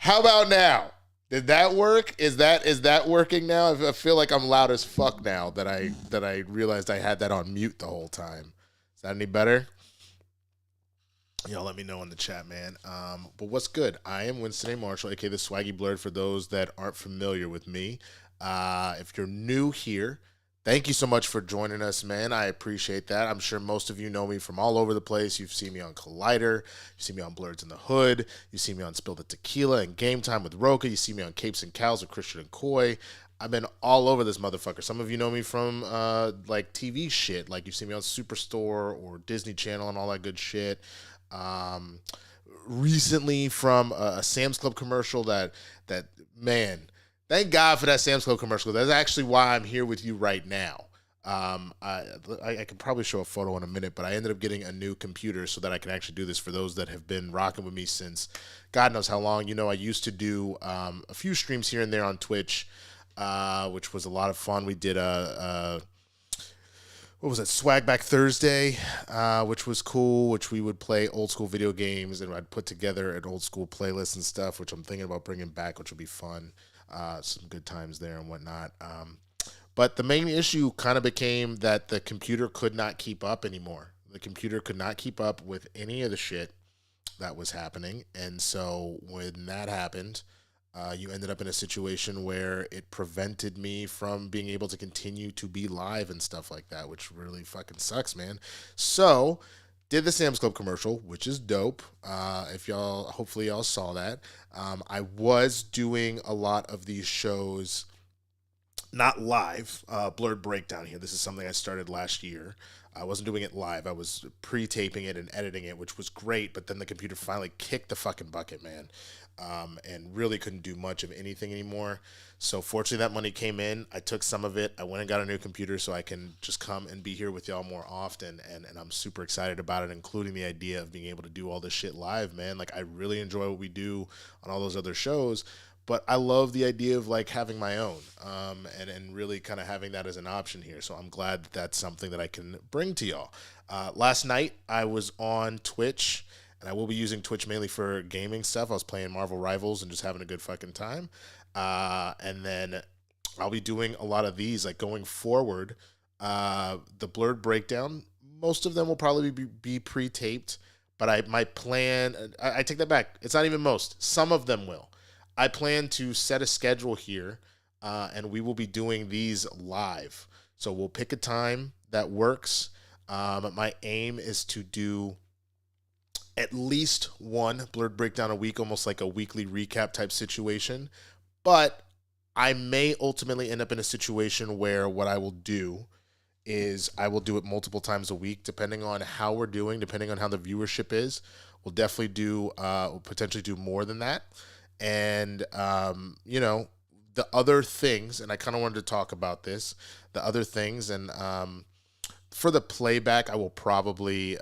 How about now? Did that work? Is that working now? I feel like I'm loud as fuck now that I realized I had that on mute the whole time. Is that any better? Y'all let me know in the chat, man. But what's good? I am Winston A. Marshall, aka the Swaggy Blerd, for those that aren't familiar with me. If you're new here, thank you so much for joining us, man. I appreciate that. I'm sure most of you know me from all over the place. You've seen me on Collider. You see me on Blerds in the Hood. You see me on Spill the Tequila and Game Time with Roka. You see me on Capes and Cows with Christian and Coy. I've been all over this motherfucker. Some of you know me from like TV shit. Like you see me on Superstore or Disney Channel and all that good shit. Um, Recently from a Sam's Club commercial that man, thank God for that Sam's Club commercial. That's actually why I'm here with you right now. I could probably show a photo in a minute, but I ended up getting a new computer so that I can actually do this for those that have been rocking with me since God knows how long. You know, I used to do a few streams here and there on Twitch, which was a lot of fun. We did a what was it, Swag Back Thursday, which was cool, which we would play old school video games, and I'd put together an old school playlist and stuff, which I'm thinking about bringing back, which will be fun. Some good times there and whatnot. But the main issue kind of became that the computer could not keep up anymore. The computer could not keep up with any of the shit that was happening. And so when that happened, you ended up in a situation where it prevented me from being able to continue to be live and stuff like that, which really fucking sucks, man. So, did the Sam's Club commercial, which is dope. If y'all, hopefully y'all saw that. I was doing a lot of these shows, not live, Blurred Breakdown here. This is something I started last year. I wasn't doing it live. I was pre-taping it and editing it, which was great, but then the computer finally kicked the fucking bucket, man. And really couldn't do much of anything anymore. So fortunately that money came in. I took some of it. I went and got a new computer so I can just come and be here with y'all more often. And I'm super excited about it, including the idea of being able to do all this shit live, man. Like I really enjoy what we do on all those other shows, but I love the idea of like having my own, and really kind of having that as an option here. So I'm glad that that's something that I can bring to y'all. Last night I was on Twitch, and I will be using Twitch mainly for gaming stuff. I was playing Marvel Rivals and just having a good fucking time. And then I'll be doing a lot of these, like going forward. The Blurred Breakdown, most of them will probably be pre-taped, but I take that back. It's not even most. Some of them will. I plan to set a schedule here, and we will be doing these live. So we'll pick a time that works. My aim is to do at least one Blurred Breakdown a week, almost like a weekly recap type situation. But I may ultimately end up in a situation where what I will do is I will do it multiple times a week, depending on how we're doing, depending on how the viewership is. We'll definitely we'll potentially do more than that. And, you know, the other things, and I kind of wanted to talk about this, the other things, and for the playback, I will probably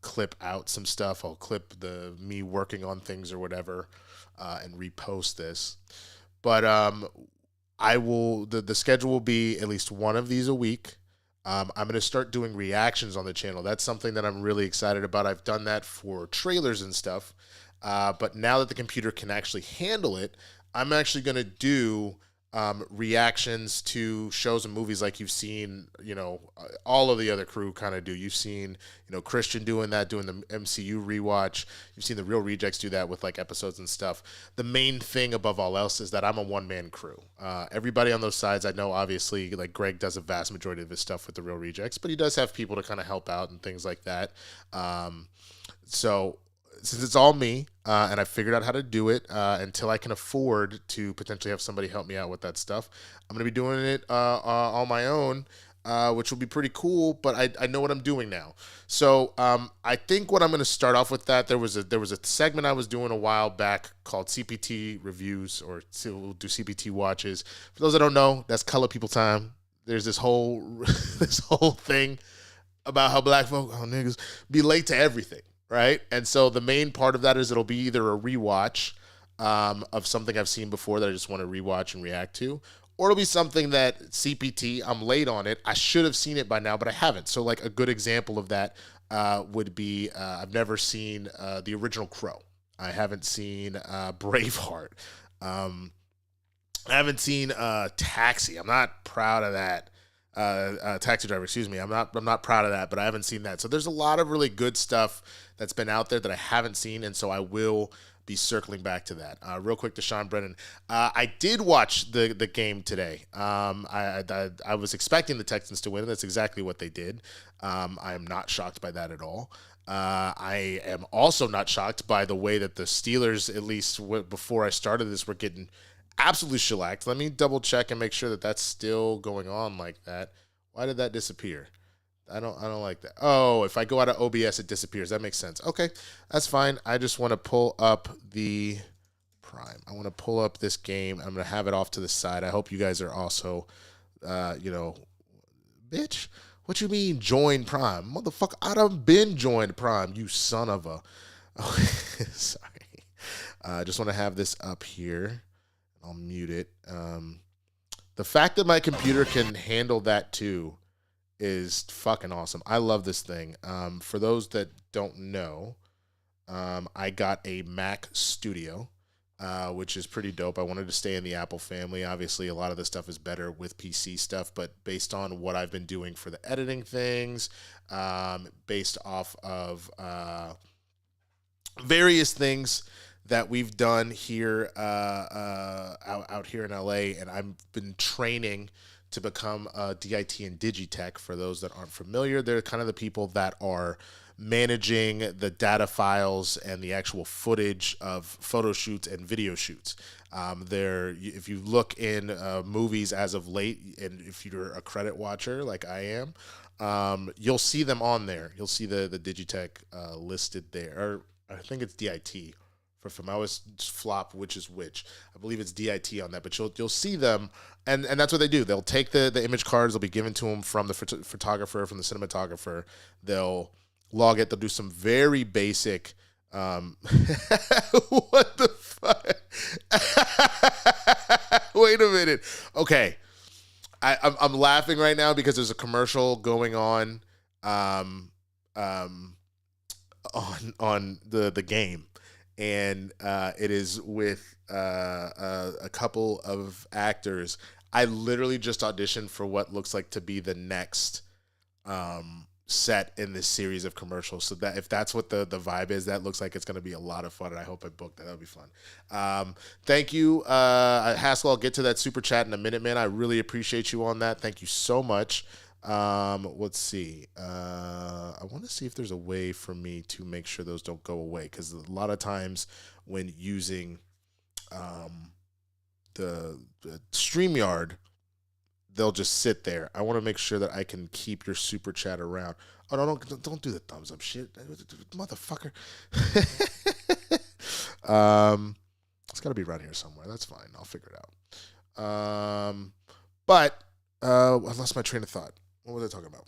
clip out some stuff. I'll clip me working on things or whatever, and repost this. But I will, the schedule will be at least one of these a week. I'm going to start doing reactions on the channel. That's something that I'm really excited about. I've done that for trailers and stuff. But now that the computer can actually handle it, I'm actually going to do reactions to shows and movies like you've seen, you know, all of the other crew kind of do. You've seen, you know, Christian doing that, doing the MCU rewatch. You've seen the Real Rejects do that with like episodes and stuff. The main thing above all else is that I'm a one-man crew. Everybody on those sides, I know obviously like Greg does a vast majority of his stuff with the Real Rejects, but he does have people to kind of help out and things like that. So since it's all me, and I figured out how to do it, until I can afford to potentially have somebody help me out with that stuff, I'm going to be doing it on my own, which will be pretty cool, but I know what I'm doing now. So I think what I'm going to start off with that, there was a segment I was doing a while back called CPT Reviews, or we'll do CPT Watches. For those that don't know, that's Color People Time. There's this whole this whole thing about how black folk, niggas, be late to everything. Right? And so the main part of that is it'll be either a rewatch of something I've seen before that I just want to rewatch and react to, or it'll be something that CPT, I'm late on it. I should have seen it by now, but I haven't. So like a good example of that would be I've never seen the original Crow. I haven't seen Braveheart. Um, I haven't seen Taxi. I'm not proud of that. Taxi Driver, excuse me. I'm not proud of that, but I haven't seen that. So there's a lot of really good stuff that's been out there that I haven't seen, and so I will be circling back to that. Real quick to Sean Brennan. I did watch the game today. I was expecting the Texans to win, and that's exactly what they did. I am not shocked by that at all. I am also not shocked by the way that the Steelers, at least before I started this, were getting absolutely shellacked. Let me double check and make sure that that's still going on like that. Why did that disappear? I don't like that. Oh, if I go out of OBS, it disappears. That makes sense. Okay, that's fine. I just want to pull up the Prime. I want to pull up this game. I'm going to have it off to the side. I hope you guys are also, bitch. What you mean join Prime? Motherfucker, I done been joined Prime, you son of a. Oh, sorry. I just want to have this up here. I'll mute it. The fact that my computer can handle that too is fucking awesome. I love this thing. For those that don't know, I got a Mac Studio, which is pretty dope. I wanted to stay in the Apple family. Obviously, a lot of the stuff is better with PC stuff, but based on what I've been doing for the editing things, based off of various things that we've done here out here in LA, and I've been training to become a DIT and Digitech. For those that aren't familiar, they're kind of the people that are managing the data files and the actual footage of photo shoots and video shoots. If you look in movies as of late, and if you're a credit watcher like I am, you'll see them on there. You'll see the Digitech listed there, or I think it's DIT. From I always flop which is which. I believe it's DIT on that, but you'll see them, and that's what they do. They'll take the image cards. They'll be given to them from the photographer, from the cinematographer. They'll log it. They'll do some very basic. What the fuck? Wait a minute. Okay, I'm laughing right now because there's a commercial going on on the game. And it is with a couple of actors. I literally just auditioned for what looks like to be the next set in this series of commercials. So that if that's what the vibe is, that looks like it's going to be a lot of fun, and I hope I booked that. That'll be fun. Thank you, Haskell. I'll get to that super chat in a minute, man. I really appreciate you on that. Thank you so much. Let's see. I want to see if there's a way for me to make sure those don't go away, because a lot of times when using the StreamYard, they'll just sit there. I want to make sure that I can keep your super chat around. Oh, no, don't do the thumbs up shit, motherfucker. It's got to be around here somewhere. That's fine. I'll figure it out. But I lost my train of thought. What was I talking about?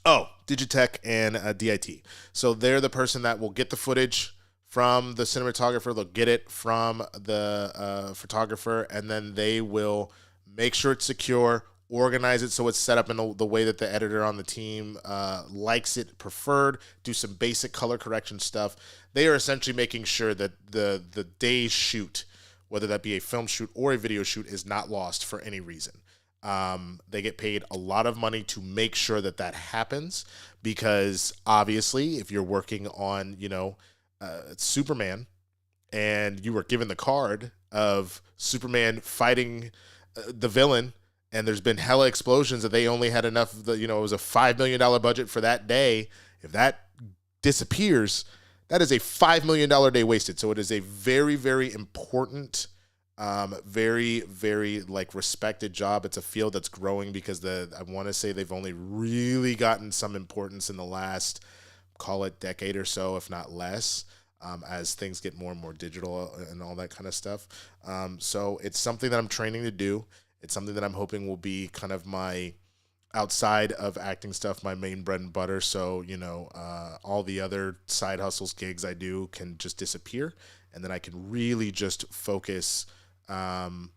Oh, Digitech and DIT. So they're the person that will get the footage from the cinematographer. They'll get it from the photographer, and then they will make sure it's secure, organize it so it's set up in the way that the editor on the team likes it preferred, do some basic color correction stuff. They are essentially making sure that the day's shoot, whether that be a film shoot or a video shoot, is not lost for any reason. They get paid a lot of money to make sure that happens, because obviously if you're working on, Superman, and you were given the card of Superman fighting the villain, and there's been hella explosions that they only had enough, it was a $5 million budget for that day. If that disappears, that is a $5 million day wasted. So it is a very, very important, very, very respected job. It's a field that's growing because I want to say they've only really gotten some importance in the last, call it decade or so, if not less, as things get more and more digital and all that kind of stuff. So it's something that I'm training to do. It's something that I'm hoping will be kind of my, outside of acting stuff, my main bread and butter. So, all the other side hustles, gigs I do can just disappear. And then I can really just focus, on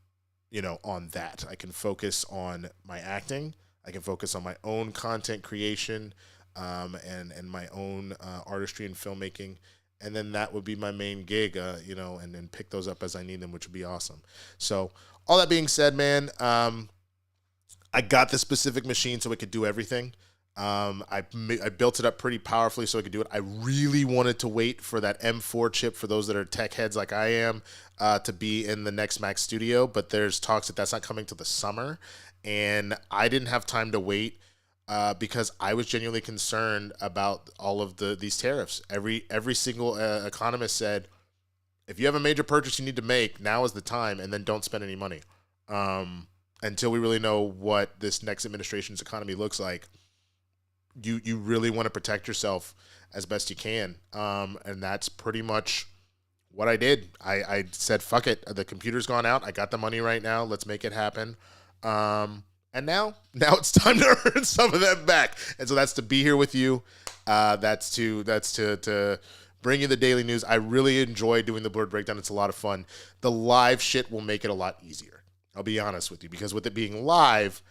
that. I can focus on my acting. I can focus on my own content creation, and my own artistry and filmmaking. and then that would be my main gig, and then pick those up as I need them, which would be awesome. So all that being said, man, I got this specific machine so it could do everything. I built it up pretty powerfully so I could do it. I really wanted to wait for that M4 chip, for those that are tech heads like I am, to be in the next Mac Studio, but there's talks that that's not coming till the summer, and I didn't have time to wait because I was genuinely concerned about all of these tariffs. Every single economist said, if you have a major purchase you need to make, now is the time, and then don't spend any money until we really know what this next administration's economy looks like. You really want to protect yourself as best you can, and that's pretty much what I did. I said, fuck it, the computer's gone out, I got the money right now, let's make it happen. And now it's time to earn some of that back. And so that's to be here with you. That's to bring you the daily news. I really enjoy doing the Blerd breakdown. It's a lot of fun. The live shit will make it a lot easier. I'll be honest with you, because with it being live,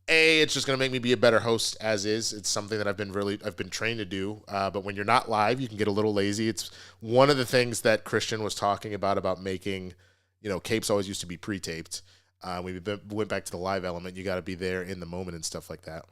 it's just going to make me be a better host as is. It's something that I've been trained to do. But when you're not live, you can get a little lazy. It's one of the things that Christian was talking about making, capes always used to be pre-taped. We went back to the live element. You got to be there in the moment and stuff like that.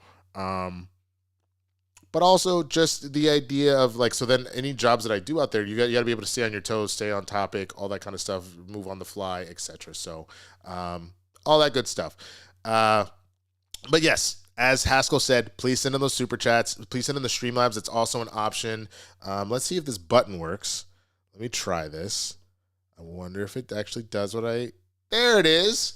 But also just the idea of so then any jobs that I do out there, you got to be able to stay on your toes, stay on topic, all that kind of stuff, move on the fly, etc. So all that good stuff. But yes, as Haskell said, please send in those super chats. Please send in the Streamlabs. It's also an option. Let's see if this button works. Let me try this. I wonder if it actually does what there it is.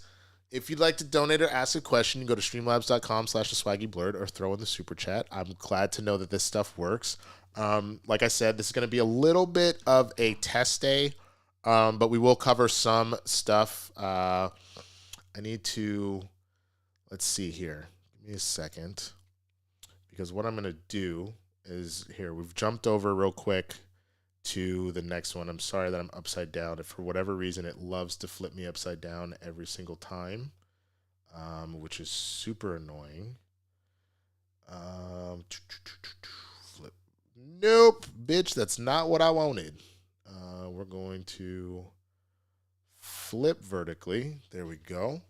If you'd like to donate or ask a question, you can go to streamlabs.com/theswaggyblerd or throw in the super chat. I'm glad to know that this stuff works. Like I said, this is going to be a little bit of a test day, but we will cover some stuff. I need to, let's see here. Give me a second, because what I'm going to do is here. We've jumped over real quick to the next one. I'm sorry that I'm upside down. If for whatever reason it loves to flip me upside down every single time, which is super annoying. Flip. Nope, bitch, that's not what I wanted. We're going to flip vertically. There we go.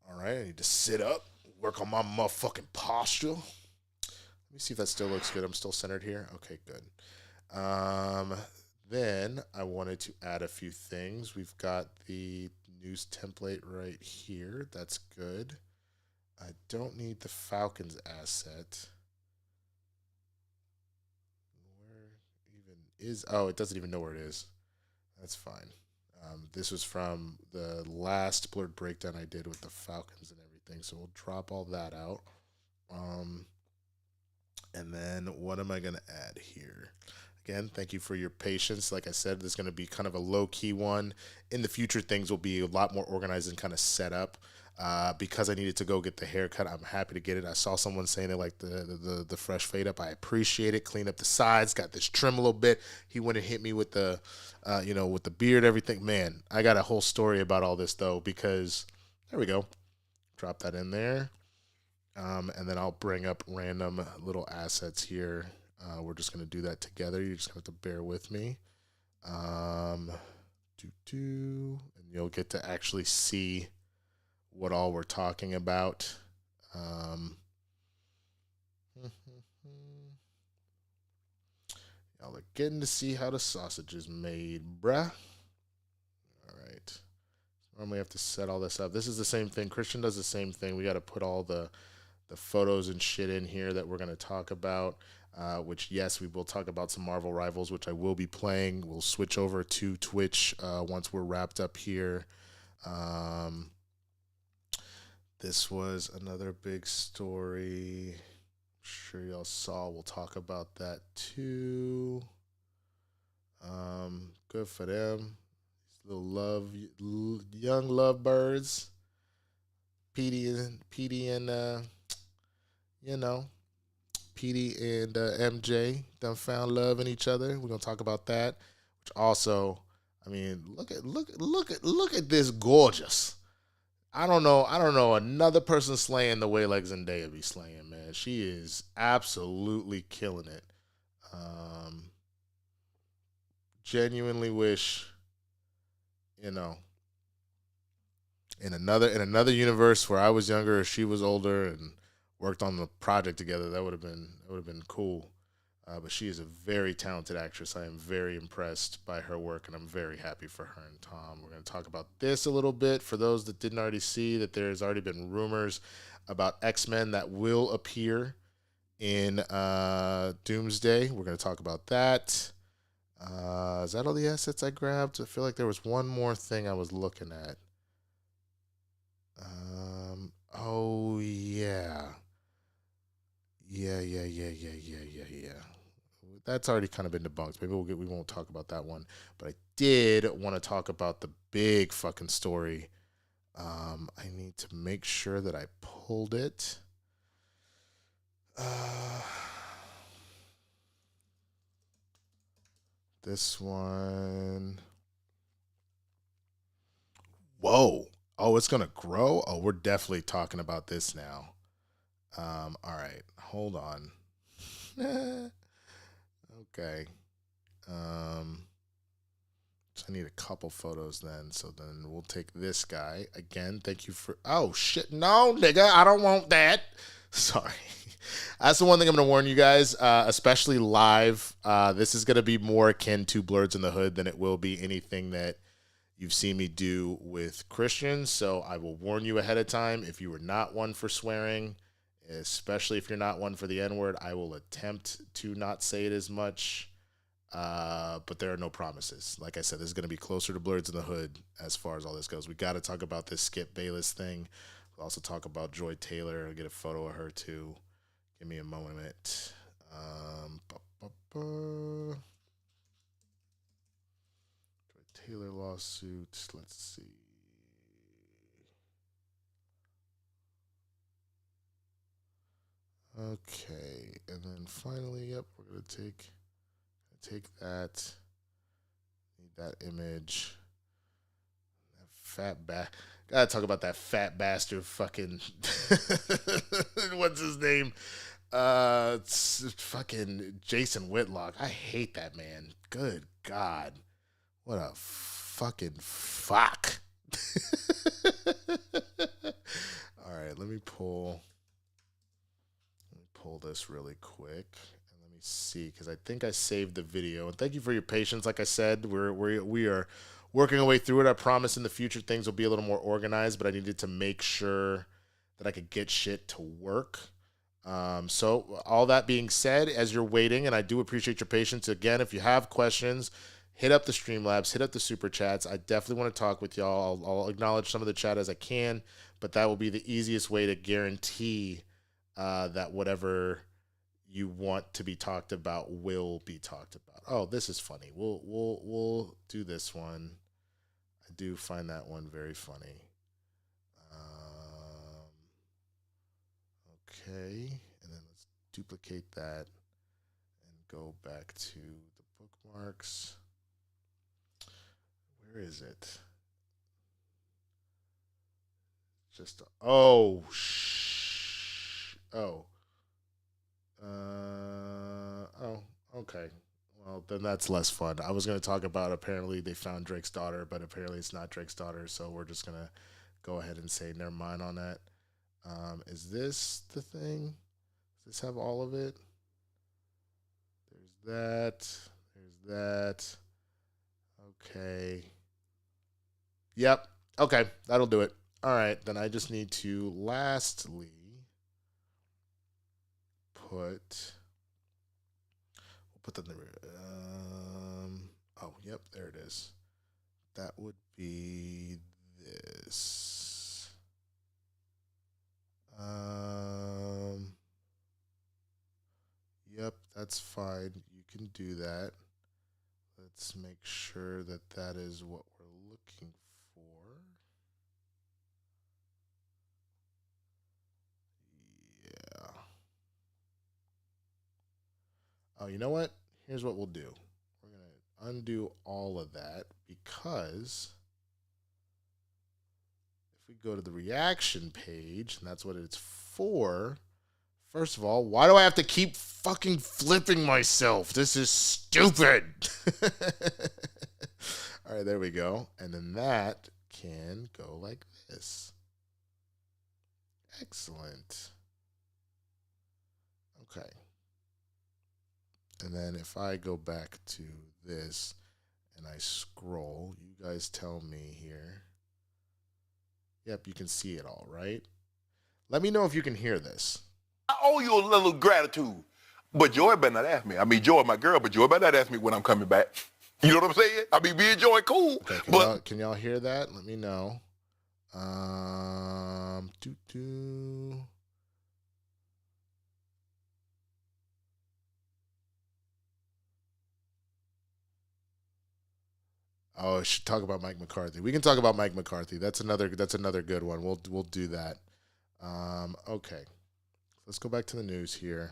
All right, I need to sit up, work on my motherfucking posture. Let me see if that still looks good. I'm still centered here. Okay, good. Then I wanted to add a few things. We've got the news template right here. That's good. I don't need the Falcons asset. Where even is? Oh, it doesn't even know where it is. That's fine. This was from the last Blerd breakdown I did with the Falcons and everything. So we'll drop all that out. And then what am I going to add here? Again, thank you for your patience. Like I said, this is going to be kind of a low-key one. In the future, things will be a lot more organized and kind of set up. Because I needed to go get the haircut, I'm happy to get it. I saw someone saying they like the fresh fade up. I appreciate it. Clean up the sides, got this trim a little bit. He went and hit me with the, with the beard, everything. Man, I got a whole story about all this though, because there we go. Drop that in there. And then I'll bring up random little assets here. We're just going to do that together. You're just going to have to bear with me. And you'll get to actually see what all we're talking about. Y'all are getting to see how the sausage is made, bruh. All right. Normally I have to set all this up. This is the same thing. Christian does the same thing. We got to put all the photos and shit in here that we're going to talk about, which, yes, we will talk about some Marvel Rivals, which I will be playing. We'll switch over to Twitch once we're wrapped up here. This was another big story. I'm sure y'all saw. We'll talk about that too. Good for them. Little young lovebirds. Petey and Petey and MJ done found love in each other. We're gonna talk about that. Which also, I mean, look at this gorgeous. I don't know another person slaying the way like Zendaya be slaying, man. She is absolutely killing it. genuinely wish, you know, in another universe where I was younger or she was older and worked on the project together, that would have been cool. But she is a very talented actress. I am very impressed by her work, and I'm very happy for her and Tom. We're going to talk about this a little bit. For those that didn't already see, that there's already been rumors about X-Men that will appear in Doomsday. We're going to talk about that. Is that all the assets I grabbed? I feel like there was one more thing I was looking at. Oh, yeah. Yeah. That's already kind of been debunked. Maybe we won't talk about that one. But I did want to talk about the big fucking story. I need to make sure that I pulled it. This one. Whoa. Oh, it's going to grow? Oh, we're definitely talking about this now. All right. Hold on. Okay. So I need a couple photos then. So then we'll take this guy. Again, thank you for... Oh, shit. No, nigga. I don't want that. Sorry. That's the one thing I'm going to warn you guys, especially live. This is going to be more akin to Blerds in the Hood than it will be anything that you've seen me do with Christians. So I will warn you ahead of time. If you are not one for swearing, especially if you're not one for the N-word, I will attempt to not say it as much. But there are no promises. Like I said, this is going to be closer to Blerds in the Hood as far as all this goes. We got to talk about this Skip Bayless thing. We'll also talk about Joy Taylor. I'll get a photo of her too. Give me a moment. Joy Taylor lawsuit. Let's see. Okay, and then finally, yep, we're gonna take that. Need that image. That fat gotta talk about that fat bastard. Fucking what's his name? It's fucking Jason Whitlock. I hate that man. Good God. What a fucking fuck. All right, let me pull this really quick and let me see, because I think I saved the video. And thank you for your patience. Like I said, we are working our way through it. I promise in the future things will be a little more organized, but I needed to make sure that I could get shit to work. So all that being said, as you're waiting, and I do appreciate your patience, again, if you have questions, hit up the Streamlabs, hit up the Super Chats. I definitely want to talk with y'all. I'll acknowledge some of the chat as I can, but that will be the easiest way to guarantee that whatever you want to be talked about will be talked about. Oh, this is funny. We'll do this one. I do find that one very funny. Okay, and then let's duplicate that and go back to the bookmarks. Where is it? Just oh. Okay. Well, then that's less fun. I was going to talk about apparently they found Drake's daughter, but apparently it's not Drake's daughter, so we're just going to go ahead and say never mind on that. Is this the thing? Does this have all of it? There's that. There's that. Okay. Yep. Okay, that'll do it. All right, then I just need to lastly we'll put them there. Oh, yep, there it is. That would be this. Yep, that's fine. You can do that. Let's make sure that that is what we're looking for. Yeah. Oh, you know what? Here's what we'll do. We're going to undo all of that, because if we go to the reaction page, and that's what it's for, first of all, why do I have to keep fucking flipping myself? This is stupid. All right, there we go. And then that can go like this. Excellent. Okay. And then if I go back to this and I scroll, you guys tell me here. Yep, you can see it all, right? Let me know if you can hear this. I owe you a little gratitude. But Joy better not ask me. I mean, Joy, my girl, but Joy better not ask me when I'm coming back. You know what I'm saying? I mean, me and Joy cool. Okay, can y'all hear that? Let me know. Oh, I should talk about Mike McCarthy. We can talk about Mike McCarthy. That's another good one. We'll do that. Okay. Let's go back to the news here.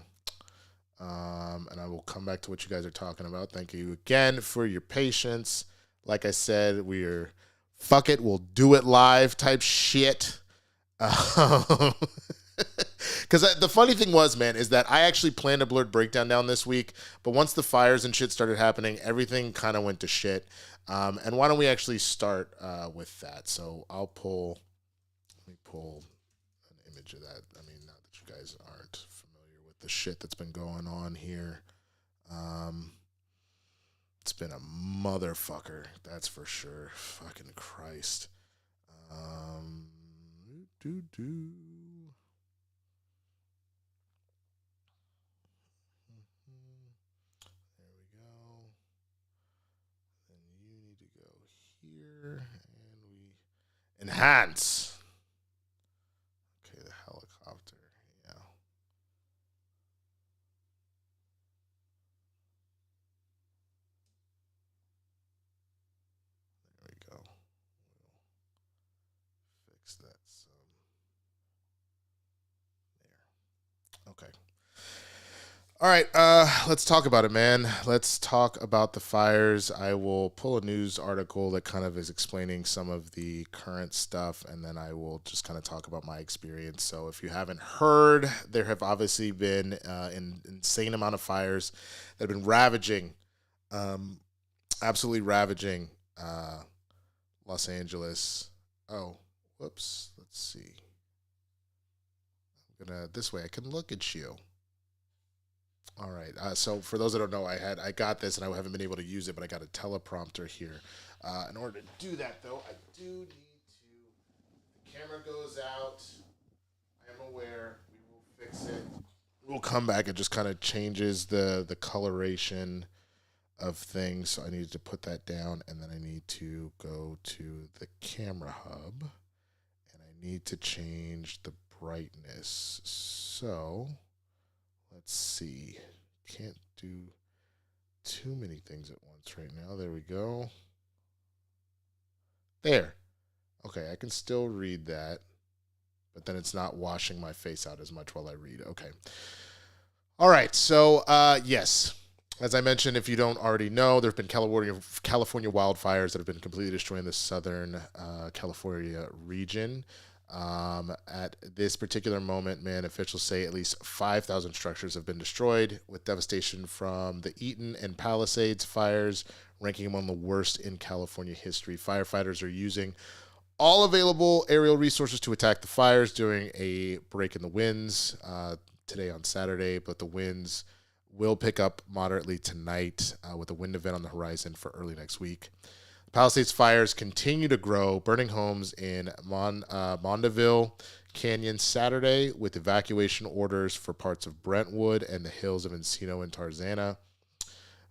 And I will come back to what you guys are talking about. Thank you again for your patience. Like I said, we're fuck it, we'll do it live type shit. Because the funny thing was, man, is that I actually planned a Blerd breakdown down this week, but once the fires and shit started happening, everything kind of went to shit. And why don't we actually start with that? So let me pull an image of that. I mean, not that you guys aren't familiar with the shit that's been going on here. It's been a motherfucker, that's for sure. Fucking Christ. There we go. Then you need to go here, and we enhance. Okay, the helicopter. Yeah. There we go. We'll fix that some. There. Okay. All right, let's talk about it, man. Let's talk about the fires. I will pull a news article that kind of is explaining some of the current stuff, and then I will just kind of talk about my experience. So if you haven't heard, there have obviously been an insane amount of fires that have been ravaging, absolutely ravaging Los Angeles. Oh, whoops. Let's see. This way I can look at you. All right. So for those that don't know, I got this and I haven't been able to use it, but I got a teleprompter here. In order to do that, though, I do need to. The camera goes out. I am aware. We will fix it. We'll come back. It just kind of changes the coloration of things. So I need to put that down, and then I need to go to the camera hub, and I need to change the brightness. So. Let's see. Can't do too many things at once right now. There we go. There. Okay, I can still read that, but then it's not washing my face out as much while I read. Okay. All right, so yes. As I mentioned, if you don't already know, there have been California wildfires that have been completely destroying the southern California region. At this particular moment, man, officials say at least 5,000 structures have been destroyed, with devastation from the Eaton and Palisades fires ranking among the worst in California history. Firefighters are using all available aerial resources to attack the fires during a break in the winds today on Saturday, but the winds will pick up moderately tonight with a wind event on the horizon for early next week. Palisades fires continue to grow, burning homes in Mondaville Canyon Saturday, with evacuation orders for parts of Brentwood and the hills of Encino and Tarzana.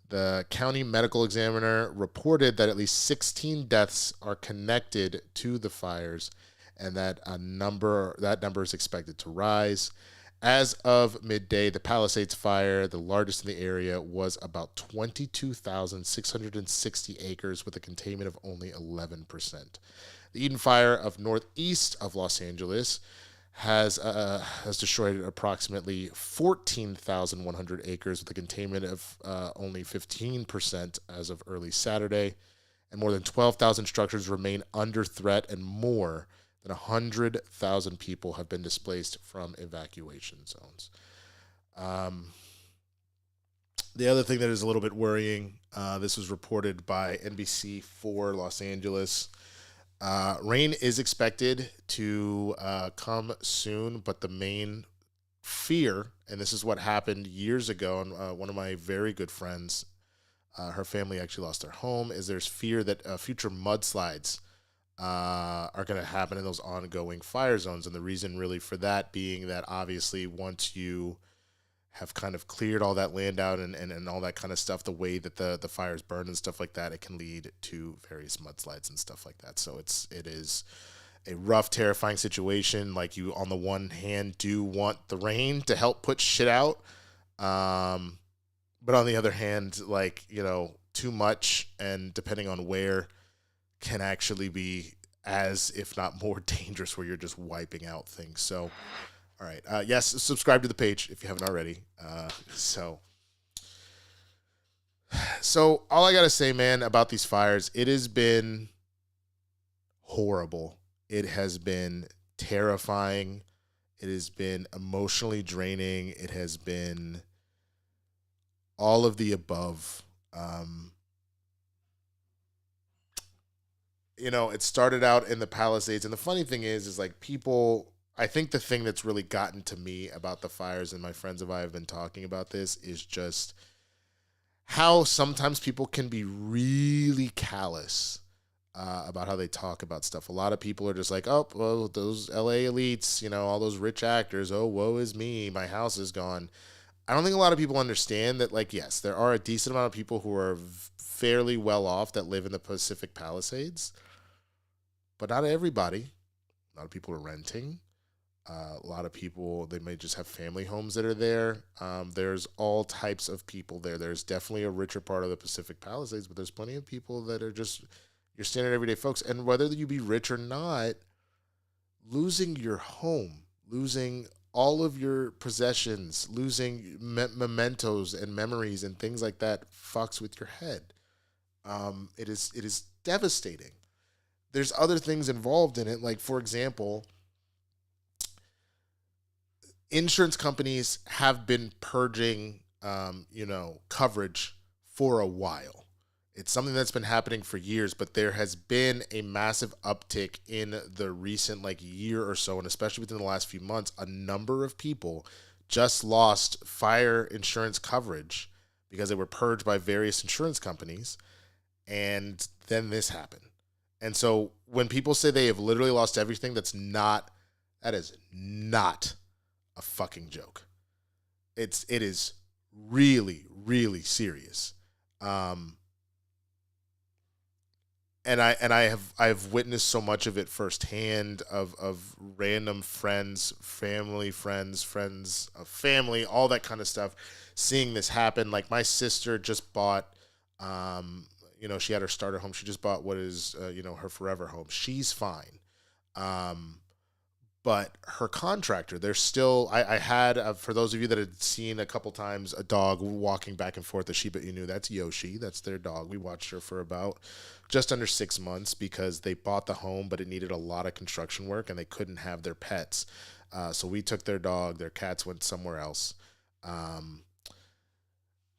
The county medical examiner reported that at least 16 deaths are connected to the fires, and that number is expected to rise. As of midday, the Palisades fire, the largest in the area, was about 22,660 acres with a containment of only 11%. The Eden fire of northeast of Los Angeles has destroyed approximately 14,100 acres with a containment of only 15% as of early Saturday, and more than 12,000 structures remain under threat, and more than 100,000 people have been displaced from evacuation zones. The other thing that is a little bit worrying, this was reported by NBC4 Los Angeles. Rain is expected to come soon, but the main fear, and this is what happened years ago, and one of my very good friends, her family actually lost their home, is there's fear that future mudslides are going to happen in those ongoing fire zones. And the reason really for that being that obviously once you have kind of cleared all that land out and all that kind of stuff, the way that the fires burn and stuff like that, it can lead to various mudslides and stuff like that. So it is a rough, terrifying situation. Like, you, on the one hand, do want the rain to help put shit out. But on the other hand, like, you know, too much, and depending on where, can actually be as, if not more, dangerous, where you're just wiping out things. So, all right. Yes, subscribe to the page if you haven't already. So all I got to say, man, about these fires, it has been horrible. It has been terrifying. It has been emotionally draining. It has been all of the above. You know, it started out in the Palisades. And the funny thing is like, people, I think the thing that's really gotten to me about the fires, and my friends and I have been talking about this, is just how sometimes people can be really callous about how they talk about stuff. A lot of people are just like, oh, well, those LA elites, you know, all those rich actors, oh, woe is me, my house is gone. I don't think a lot of people understand that, like, yes, there are a decent amount of people who are fairly well off that live in the Pacific Palisades, but not everybody. A lot of people are renting. A lot of people, they may just have family homes that are there. There's all types of people there. There's definitely a richer part of the Pacific Palisades, but there's plenty of people that are just your standard everyday folks. And whether you be rich or not, losing your home, losing all of your possessions, losing mementos and memories and things like that fucks with your head. It is devastating. There's other things involved in it. Like, for example, insurance companies have been purging, coverage for a while. It's something that's been happening for years, but there has been a massive uptick in the recent year or so, and especially within the last few months, a number of people just lost fire insurance coverage because they were purged by various insurance companies, and then this happened. And so when people say they have literally lost everything, that is not a fucking joke. It is really, really serious. And I've witnessed so much of it firsthand, of random friends, friends of family, all that kind of stuff, seeing this happen. Like, my sister just bought, she had her starter home. She just bought what is, her forever home. She's fine. But her contractor, they're still, I had, for those of you that had seen a couple times a dog walking back and forth, a Shiba Inu, that's Yoshi, that's their dog. We watched her for about just under 6 months because they bought the home, but it needed a lot of construction work and they couldn't have their pets. So we took their dog, their cats went somewhere else.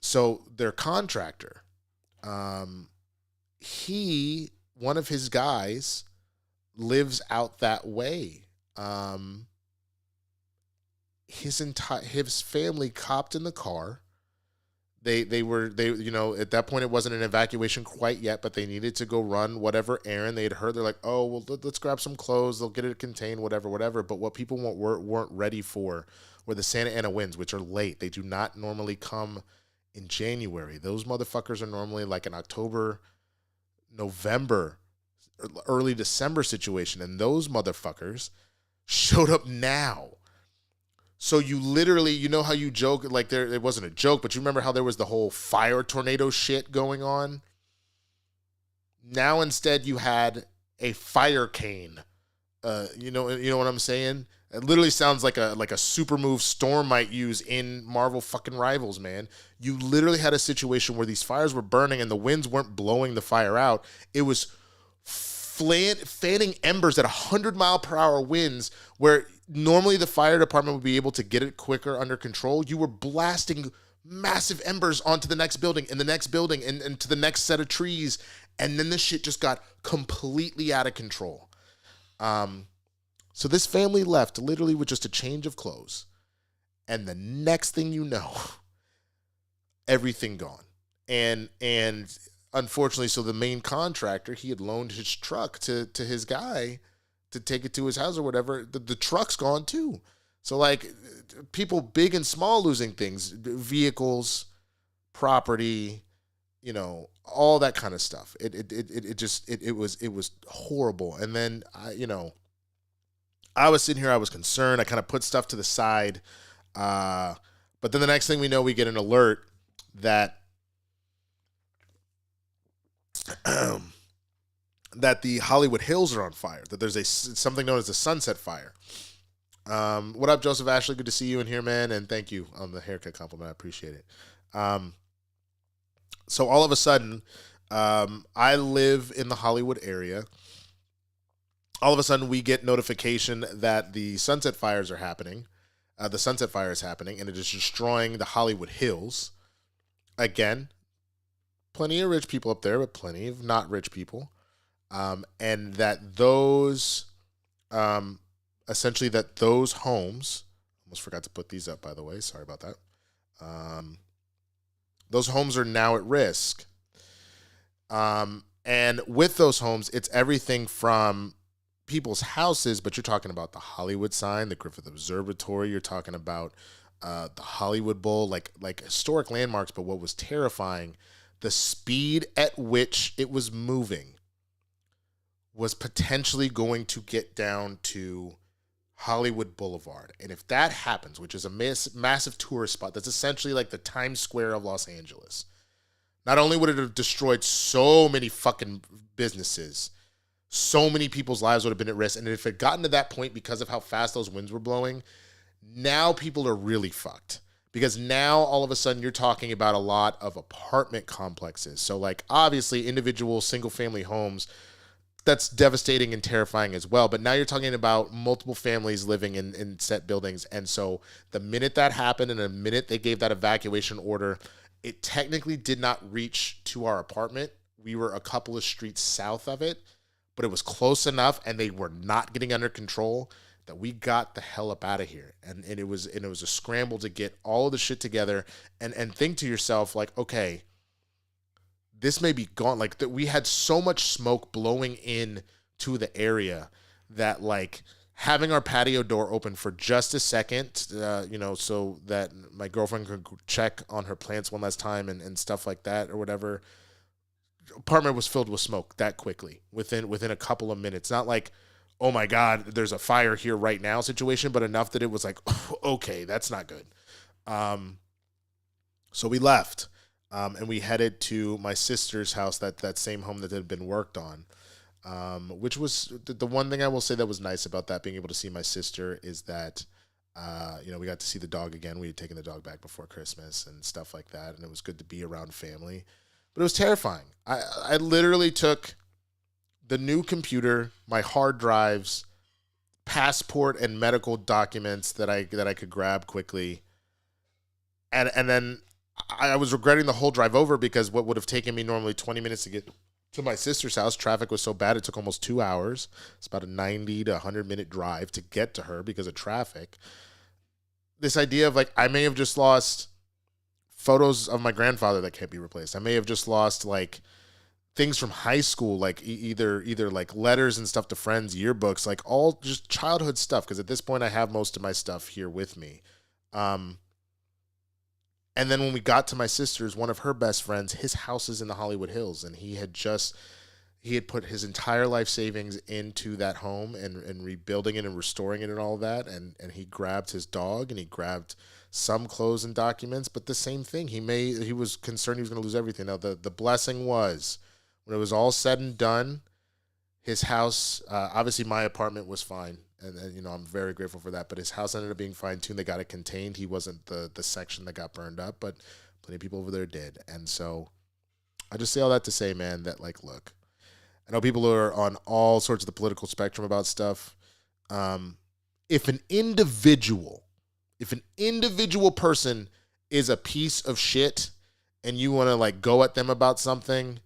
So their contractor, one of his guys lives out that way. His family copped in the car. They at that point it wasn't an evacuation quite yet, but they needed to go run whatever errand they had heard. They're like, oh, well, let's grab some clothes. They'll get it contained, whatever. But what people weren't ready for were the Santa Ana winds, which are late. They do not normally come in January. Those motherfuckers are normally like an October, November, early December situation. And those motherfuckers showed up now. So you literally, you know how you joke, like it wasn't a joke, but you remember how there was the whole fire tornado shit going on? Now instead you had a fire cane. You know what I'm saying? It literally sounds like a super move Storm might use in Marvel fucking Rivals, man. You literally had a situation where these fires were burning and the winds weren't blowing the fire out. It was fanning embers at 100-mile-per-hour winds, where normally the fire department would be able to get it quicker under control. You were blasting massive embers onto the next building and the next building and to the next set of trees. And then this shit just got completely out of control. So this family left literally with just a change of clothes. And the next thing you know, everything gone. And unfortunately, so the main contractor, he had loaned his truck to his guy to take it to his house or whatever. The truck's gone too. So like people big and small losing things, vehicles, property, you know, all that kind of stuff. It was horrible. And then I was sitting here, I was concerned. I kind of put stuff to the side. But then the next thing we know, we get an alert that that the Hollywood Hills are on fire, that there's something known as a sunset fire. What up, Joseph Ashley? Good to see you in here, man, and thank you on the haircut compliment. I appreciate it. So all of a sudden, I live in the Hollywood area. All of a sudden, we get notification that the sunset fires are happening. The sunset fire is happening, and it is destroying the Hollywood Hills. Again, plenty of rich people up there, but plenty of not rich people. And that those, essentially that those homes, almost forgot to put these up, by the way. Sorry about that. Those homes are now at risk. And with those homes, it's everything from people's houses, but you're talking about the Hollywood sign, the Griffith Observatory. You're talking about the Hollywood Bowl, like historic landmarks. But what was terrifying, the speed at which it was moving was potentially going to get down to Hollywood Boulevard. And if that happens, which is a massive tourist spot, that's essentially like the Times Square of Los Angeles. Not only would it have destroyed so many fucking businesses, so many people's lives would have been at risk. And if it had gotten to that point because of how fast those winds were blowing, now people are really fucked. Because now all of a sudden you're talking about a lot of apartment complexes. So like obviously individual single family homes, that's devastating and terrifying as well. But now you're talking about multiple families living in set buildings. And so the minute that happened and the minute they gave that evacuation order, it technically did not reach to our apartment. We were a couple of streets south of it, but it was close enough and they were not getting under control that we got the hell up out of here. And it was a scramble to get all of the shit together and think to yourself like, okay, this may be gone. Like that we had so much smoke blowing in to the area that like having our patio door open for just a second, so that my girlfriend could check on her plants one last time and stuff like that or whatever. Apartment was filled with smoke that quickly within a couple of minutes. Not like, oh my God, there's a fire here right now situation, but enough that it was like, okay, that's not good. So we left. And we headed to my sister's house, that same home that had been worked on, which was the one thing I will say that was nice about that, being able to see my sister, is that, we got to see the dog again. We had taken the dog back before Christmas and stuff like that, and it was good to be around family. But it was terrifying. I literally took the new computer, my hard drives, passport, and medical documents that I could grab quickly, and then I was regretting the whole drive over because what would have taken me normally 20 minutes to get to my sister's house, traffic was so bad it took almost 2 hours. It's about a 90 to 100-minute drive to get to her because of traffic. This idea of like, I may have just lost photos of my grandfather that can't be replaced. I may have just lost like things from high school, like either like letters and stuff to friends, yearbooks, like all just childhood stuff. Because at this point I have most of my stuff here with me. And then when we got to my sister's, one of her best friends, his house is in the Hollywood Hills, and he had put his entire life savings into that home and rebuilding it and restoring it and all that. And he grabbed his dog and he grabbed some clothes and documents, but the same thing. He was concerned he was going to lose everything. Now the blessing was when it was all said and done, his house, obviously my apartment was fine. And I'm very grateful for that. But his house ended up being fine-tuned. They got it contained. He wasn't the section that got burned up, but plenty of people over there did. And so I just say all that to say, man, that, like, look, I know people are on all sorts of the political spectrum about stuff. If an individual person is a piece of shit and you want to like go at them about something,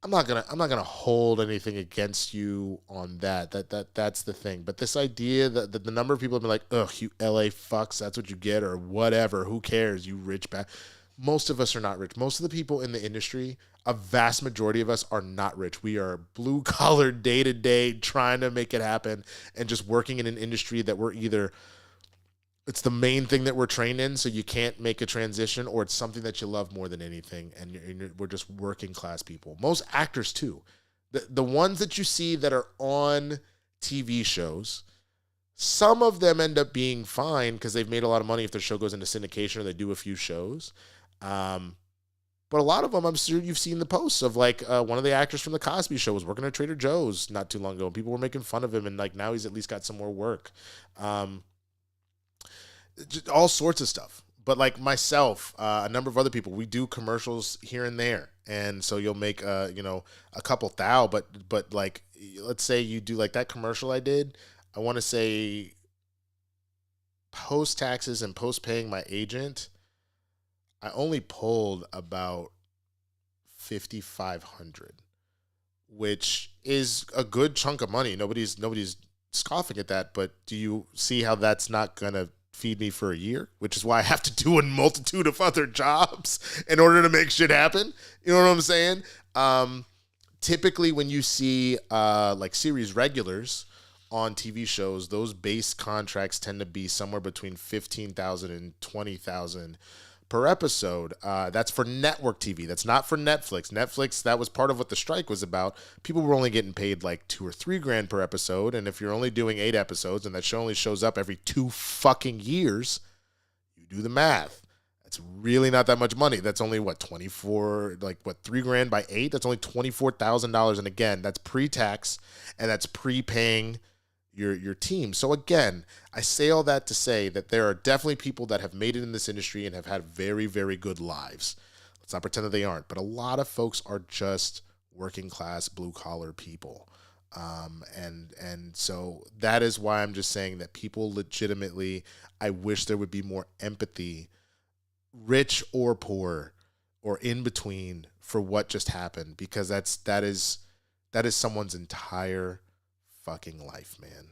I'm not gonna hold anything against you on that. That's the thing. But this idea that the number of people have been like, ugh, you LA fucks, that's what you get, or whatever, who cares, you rich bad. Most of us are not rich. Most of the people in the industry, a vast majority of us are not rich. We are blue collar, day to day, trying to make it happen and just working in an industry that we're either, it's the main thing that we're trained in, so you can't make a transition, or it's something that you love more than anything, and we're just working class people. Most actors too. The ones that you see that are on TV shows, some of them end up being fine because they've made a lot of money if their show goes into syndication or they do a few shows. But a lot of them, I'm sure you've seen the posts of like one of the actors from the Cosby Show was working at Trader Joe's not too long ago, and people were making fun of him, and like now he's at least got some more work. Just all sorts of stuff. But like myself, a number of other people, we do commercials here and there, and so you'll make a couple thou, but like let's say you do like that commercial I did. I want to say post taxes and post paying my agent, I only pulled about 5,500, which is a good chunk of money. Nobody's scoffing at that, but do you see how that's not gonna feed me for a year, which is why I have to do a multitude of other jobs in order to make shit happen? You know what I'm saying? Typically when you see like series regulars on TV shows, those base contracts tend to be somewhere between 15,000 and 20,000 per episode. That's for network TV. That's not for Netflix. Netflix, that was part of what the strike was about. People were only getting paid like $2 or $3 grand per episode. And if you're only doing 8 episodes and that show only shows up every 2 fucking years, you do the math. That's really not that much money. That's only what, 24, like what, $3 grand by 8? That's only $24,000. And again, that's pre-tax and that's pre-paying your team. So again, I say all that to say that there are definitely people that have made it in this industry and have had very, very good lives. Let's not pretend that they aren't, but a lot of folks are just working class, blue collar people. And so that is why I'm just saying that people legitimately, I wish there would be more empathy, rich or poor or in between, for what just happened, because that is someone's entire fucking life, man.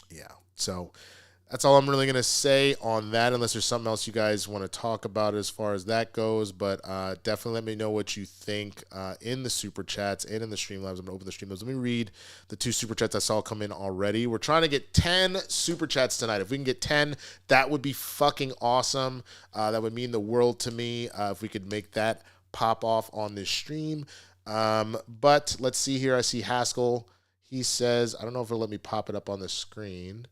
Yeah, so that's all I'm really going to say on that, unless there's something else you guys want to talk about as far as that goes. But definitely let me know what you think in the super chats and in the Streamlabs. I'm going to open the Streamlabs. Let me read the 2 super chats I saw come in already. We're trying to get 10 super chats tonight. If we can get 10, that would be fucking awesome. That would mean the world to me if we could make that pop off on this stream. But let's see here. I see Haskell. He says, I don't know if it'll let me pop it up on the screen.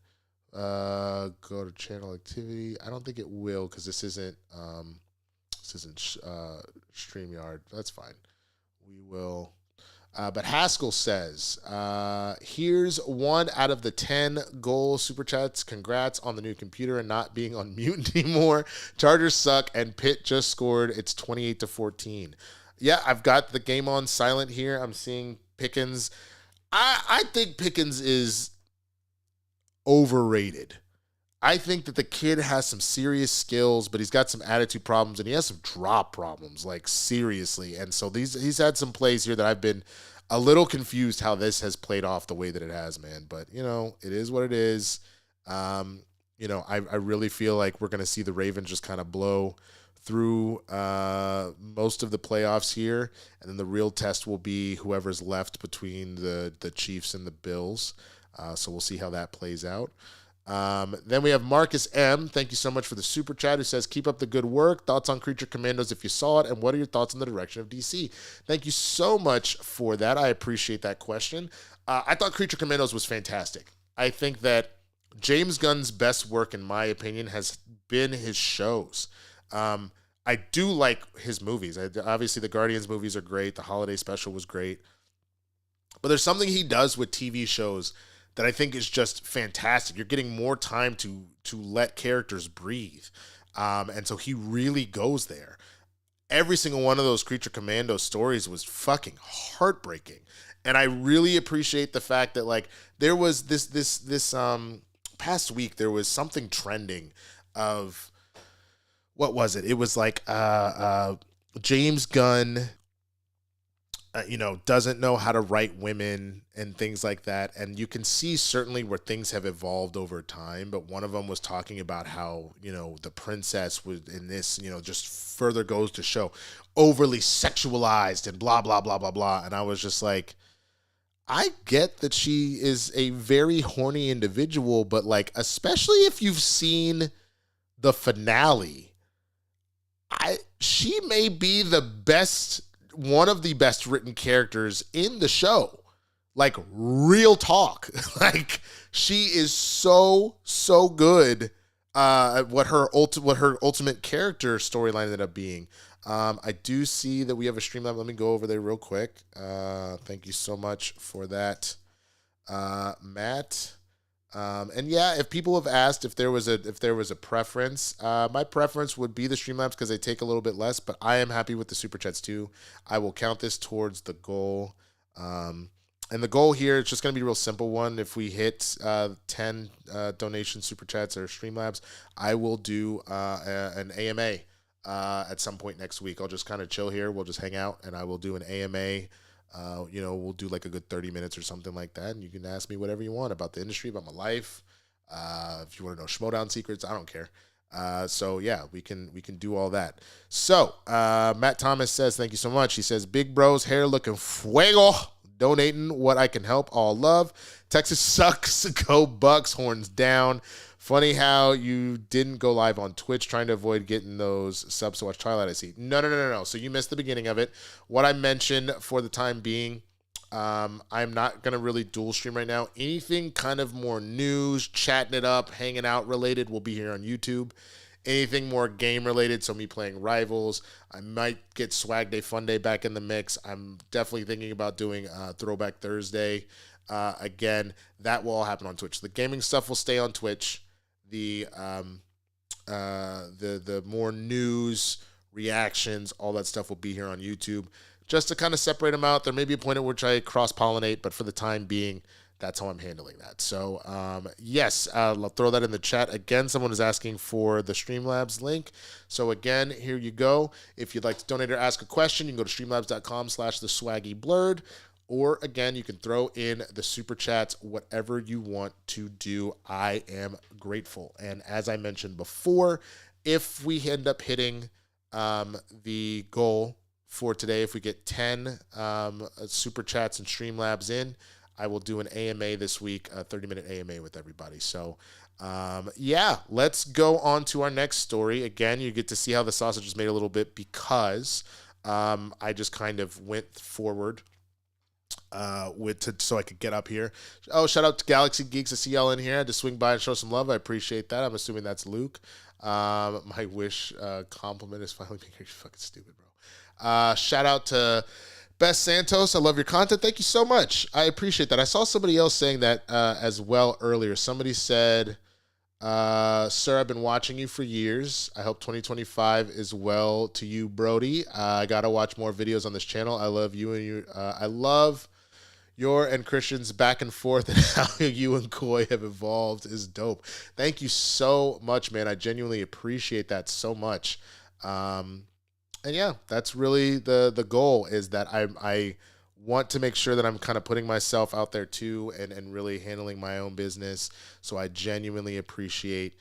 Go to channel activity. I don't think it will, because this isn't StreamYard. That's fine. We will. But Haskell says, here's 1 out of the 10 goal super chats. Congrats on the new computer and not being on mute anymore. Chargers suck and Pitt just scored. It's 28-14. Yeah, I've got the game on silent here. I'm seeing Pickens. I think Pickens is overrated. I think that the kid has some serious skills, but he's got some attitude problems and he has some drop problems, like seriously. And so he's had some plays here that I've been a little confused how this has played off the way that it has, man. But, it is what it is. I really feel like we're going to see the Ravens just kind of blow through most of the playoffs here, and then the real test will be whoever's left between the Chiefs and the Bills. So we'll see how that plays out. Then we have Marcus M. Thank you so much for the super chat, who says, keep up the good work. Thoughts on Creature Commandos if you saw it, and what are your thoughts on the direction of DC? Thank you so much for that. I appreciate that question. I thought Creature Commandos was fantastic. I think that James Gunn's best work, in my opinion, has been his shows. I do like his movies. Obviously, the Guardians movies are great. The holiday special was great. But there's something he does with TV shows that I think is just fantastic. You're getting more time to let characters breathe. And so he really goes there. Every single one of those Creature Commando stories was fucking heartbreaking. And I really appreciate the fact that, like, there was this past week, there was something trending of what was it? It was like James Gunn, doesn't know how to write women and things like that. And you can see certainly where things have evolved over time. But one of them was talking about how, the princess was in this, just further goes to show overly sexualized and blah, blah, blah, blah, blah. And I was just like, I get that she is a very horny individual, but like, especially if you've seen the finale, she may be one of the best written characters in the show. Like, real talk. Like, she is so good at what her ultimate character storyline ended up being. I do see that we have a Streamlab. Let me go over there real quick. Thank you so much for that, Matt. And yeah, if people have asked if there was a preference, my preference would be the Streamlabs because they take a little bit less, but I am happy with the Super Chats too. I will count this towards the goal. And the goal here is just going to be a real simple one. If we hit 10 donation Super Chats or Streamlabs, I will do an AMA at some point next week. I'll just kind of chill here. We'll just hang out, and I will do an AMA. We'll do like a good 30 minutes or something like that, and you can ask me whatever you want about the industry, about my life. If you want to know Schmodown secrets, I don't care. So yeah, we can do all that. So Matt Thomas says, thank you so much. He says, Big Bro's hair looking fuego. Donating what I can help. All love. Texas sucks. Go Bucks. Horns down. Funny how you didn't go live on Twitch trying to avoid getting those subs to watch Twilight, I see. No. So you missed the beginning of it. What I mentioned for the time being, I'm not going to really dual stream right now. Anything kind of more news, chatting it up, hanging out related will be here on YouTube. Anything more game related, so me playing Rivals, I might get Swag Day, Fun Day back in the mix. I'm definitely thinking about doing Throwback Thursday. Again, that will all happen on Twitch. The gaming stuff will stay on Twitch. The more news, reactions, all that stuff will be here on YouTube. Just to kind of separate them out. There may be a point at which I cross-pollinate, but for the time being, that's how I'm handling that. So, yes, I'll throw that in the chat. Again, someone is asking for the Streamlabs link. So, again, here you go. If you'd like to donate or ask a question, you can go to streamlabs.com/theswaggyblerd. Or, again, you can throw in the Super Chats, whatever you want to do. I am grateful. And as I mentioned before, if we end up hitting the goal for today, if we get 10 Super Chats and Streamlabs in, I will do an AMA this week, a 30-minute AMA with everybody. So, yeah, let's go on to our next story. Again, you get to see how the sausage is made a little bit because I just kind of went forward so I could get up here. Oh, shout out to Galaxy Geeks. I see y'all in here. I had to swing by and show some love. I appreciate that. I'm assuming that's Luke. My wish compliment is finally being here. You're fucking stupid, bro. Shout out to Best Santos, I love your content. Thank you so much. I appreciate that. I saw somebody else saying that as well earlier. Somebody said, sir, I've been watching you for years. I hope 2025 is well to you, Brody. I got to watch more videos on this channel. I love you and you. I love your and Christian's back and forth and how you and Koi have evolved is dope. Thank you so much, man. I genuinely appreciate that so much. And yeah, that's really the goal, is that I want to make sure that I'm kind of putting myself out there too and really handling my own business. So I genuinely appreciate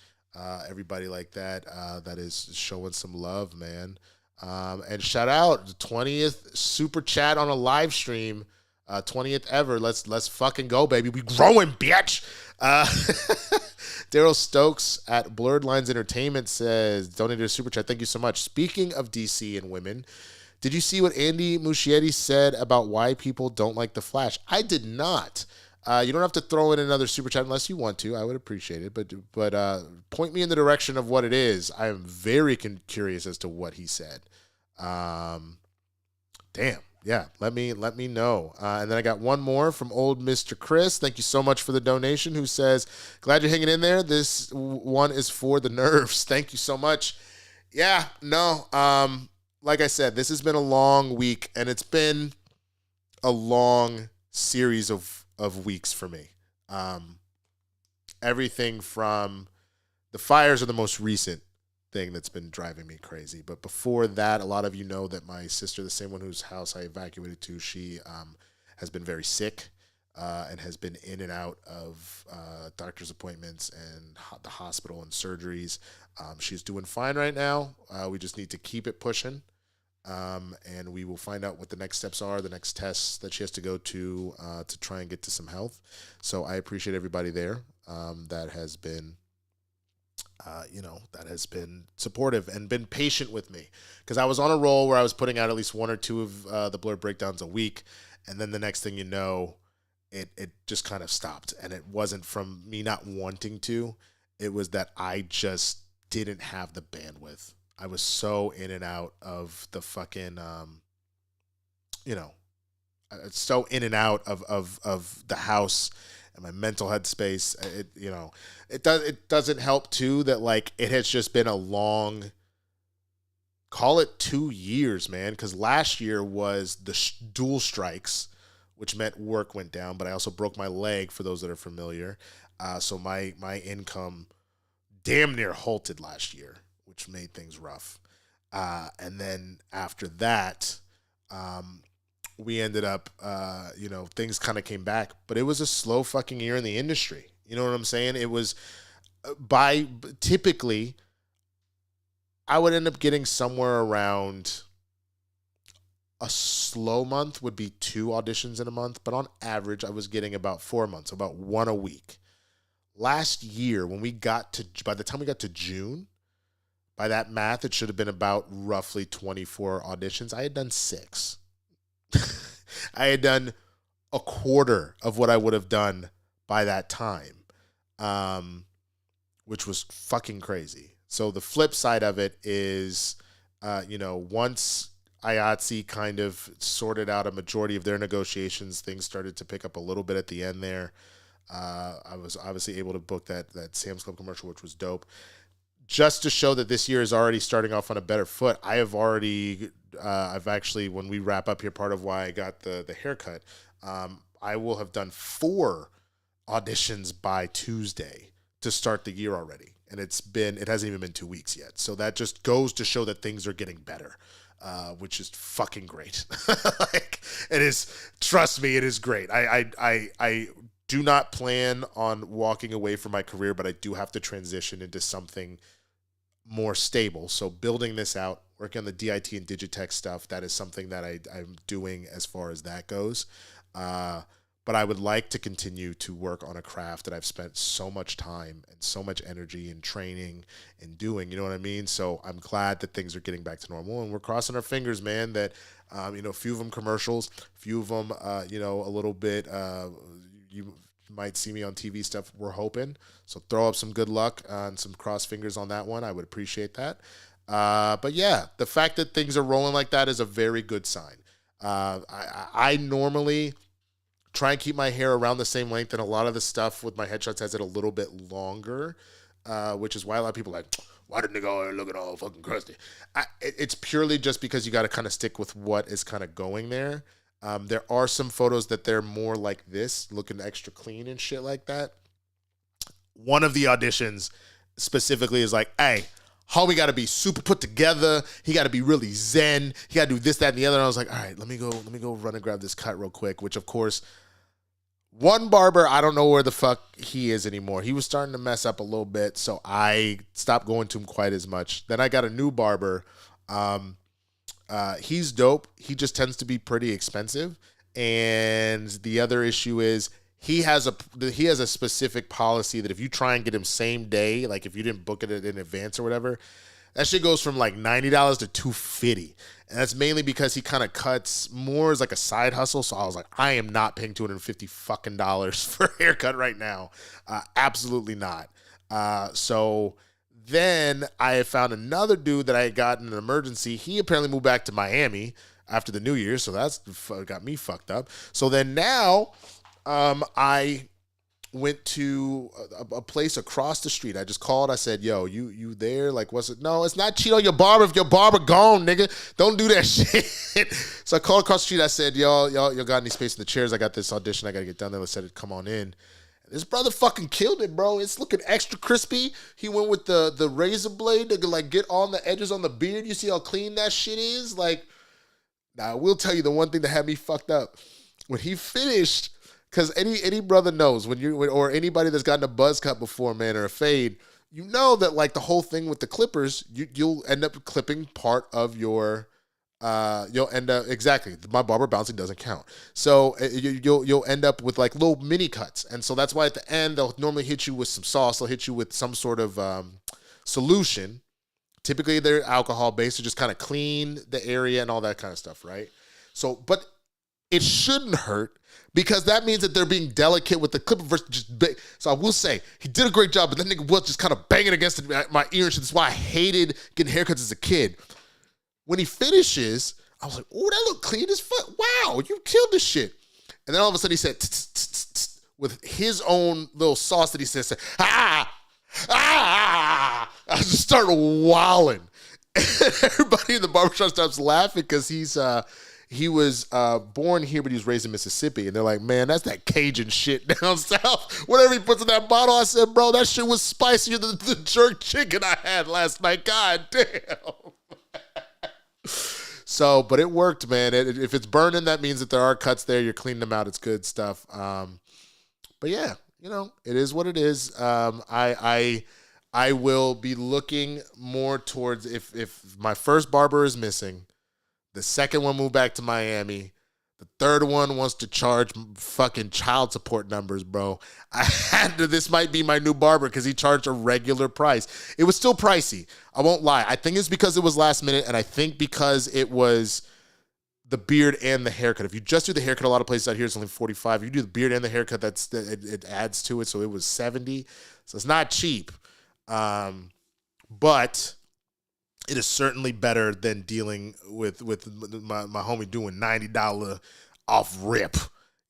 everybody like that that is showing some love, man. And shout out the 20th Super Chat on a live stream. 20th ever. Let's fucking go, baby. We growing, bitch. Daryl Stokes at Blerd Lines Entertainment says, donated a super chat. Thank you so much. Speaking of DC and women, did you see what Andy Muschietti said about why people don't like The Flash? I did not. You don't have to throw in another super chat unless you want to. I would appreciate it, but point me in the direction of what it is. I am very curious as to what he said. Damn. Yeah, let me know. And then I got one more from old Mr. Chris. Thank you so much for the donation, who says, glad you're hanging in there. This one is for the nerves. Thank you so much. Yeah, no, like I said, this has been a long week, and it's been a long series of weeks for me. Everything from the fires are the most recent, thing that's been driving me crazy. But before that, a lot of you know that my sister, the same one whose house I evacuated to, she has been very sick and has been in and out of doctor's appointments and the hospital and surgeries. She's doing fine right now. We just need to keep it pushing. And we will find out what the next steps are, the next tests that she has to go to try and get to some health. So I appreciate everybody there that has been, that has been supportive and been patient with me. Because I was on a roll where I was putting out at least one or two of the Blerd breakdowns a week. And then the next thing you know, it just kind of stopped. And it wasn't from me not wanting to. It was that I just didn't have the bandwidth. I was so in and out of the fucking, so in and out of the house and my mental headspace. It doesn't help too that like it has just been a long, call it 2 years, man. Because last year was the dual strikes, which meant work went down, but I also broke my leg, for those that are familiar. So my income damn near halted last year, which made things rough. And then after that, we ended up, things kind of came back. But it was a slow fucking year in the industry. You know what I'm saying? It was typically, I would end up getting somewhere around, a slow month would be 2 auditions in a month. But on average, I was getting about 4 months, about 1 a week. Last year, by the time we got to June, by that math, it should have been about roughly 24 auditions. I had done 6. I had done a quarter of what I would have done by that time, which was fucking crazy. So the flip side of it is, once IATSE kind of sorted out a majority of their negotiations, things started to pick up a little bit at the end there. I was obviously able to book that Sam's Club commercial, which was dope. Just to show that this year is already starting off on a better foot, I've actually, when we wrap up here, part of why I got the haircut, I will have done 4 auditions by Tuesday to start the year already. And it hasn't even been 2 weeks yet. So that just goes to show that things are getting better, which is fucking great. Like, it is, trust me, it is great. I do not plan on walking away from my career, but I do have to transition into something more stable. So building this out, working on the DIT and Digitech stuff, that is something that I'm doing as far as that goes. But I would like to continue to work on a craft that I've spent so much time and so much energy and training and doing, you know what I mean? So I'm glad that things are getting back to normal, and we're crossing our fingers, man, that, a few of them commercials, a few of them, a little bit, you might see me on TV stuff, we're hoping. So throw up some good luck and some cross fingers on that one. I would appreciate that. But yeah, the fact that things are rolling like that is a very good sign. I normally try and keep my hair around the same length, and a lot of the stuff with my headshots has it a little bit longer, which is why a lot of people are like, why did nigga looking all fucking crusty? It's purely just because you got to kind of stick with what is kind of going there. There are some photos that they're more like this, looking extra clean and shit like that. One of the auditions specifically is like, hey, homie got to be super put together. He got to be really zen. He got to do this, that, and the other. And I was like, all right, let me go run and grab this cut real quick, which of course, one barber, I don't know where the fuck he is anymore. He was starting to mess up a little bit, so I stopped going to him quite as much. Then I got a new barber. He's dope. He just tends to be pretty expensive. And the other issue is he has a specific policy that if you try and get him same day, like if you didn't book it in advance or whatever, that shit goes from like $90 to $250. And that's mainly because he kind of cuts more as like a side hustle. So I was like, I am not paying $250 fucking dollars for a haircut right now. Absolutely not. So then I found another dude that I had gotten an emergency. He apparently moved back to Miami after the New Year, so that's got me fucked up. So then now I went to a place across the street. I just called. I said, yo, you there? Like, what's it? No, it's not cheat on your barber if your barber gone, nigga. Don't do that shit. So I called across the street. I said, y'all got any space in the chairs? I got this audition I got to get done there. I said, come on in. And This brother fucking killed it, bro. It's looking extra crispy. He went with the razor blade to like get on the edges on the beard. You see how clean that shit is? Like, now I will tell you the one thing that had me fucked up. When he finished, because any brother knows or anybody that's gotten a buzz cut before, man, or a fade, you know that like the whole thing with the clippers, you'll end up clipping part of your you'll end up exactly. My barber bouncing doesn't count, so you'll end up with like little mini cuts, and so that's why at the end they'll normally hit you with some sauce. They'll hit you with some sort of solution. Typically they're alcohol based to just kind of clean the area and all that kind of stuff, right? So, but it shouldn't hurt because that means that they're being delicate with the clipper versus just big. So I will say he did a great job, but that nigga was just kind of banging against my ear and shit. That's why I hated getting haircuts as a kid. When he finishes, I was like, oh, that look clean as fuck. Wow, you killed this shit. And then all of a sudden he said, with his own little sauce that he says, I just started wilding. Everybody in the barbershop stops laughing because he was born here, but he was raised in Mississippi. And they're like, man, that's that Cajun shit down south. Whatever he puts in that bottle, I said, bro, that shit was spicier than the jerk chicken I had last night. God damn. So, but it worked, man. If it's burning, that means that there are cuts there. You're cleaning them out. It's good stuff. But yeah, it is what it is. I will be looking more towards if my first barber is missing, the second one moved back to Miami, the third one wants to charge fucking child support numbers, bro. This might be my new barber because he charged a regular price. It was still pricey. I won't lie. I think it's because it was last minute, and I think because it was the beard and the haircut. If you just do the haircut, a lot of places out here it's only $45. If you do the beard and the haircut, it adds to it. So it was $70. So it's not cheap. But it is certainly better than dealing with my homie doing $90 off rip.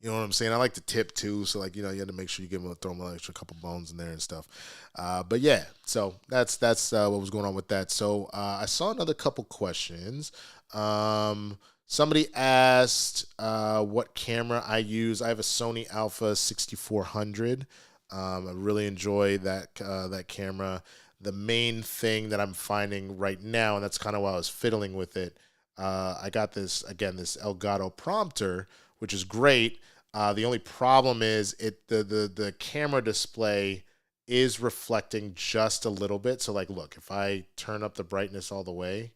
You know what I'm saying? I like to tip too, so like you have to make sure you throw him an extra couple bones in there and stuff. But yeah, so that's what was going on with that. So I saw another couple questions. Somebody asked what camera I use. I have a Sony Alpha 6400. I really enjoy that camera. The main thing that I'm finding right now, and that's kind of why I was fiddling with it, I got this Elgato prompter, which is great. The only problem is the camera display is reflecting just a little bit. So like, look, if I turn up the brightness all the way,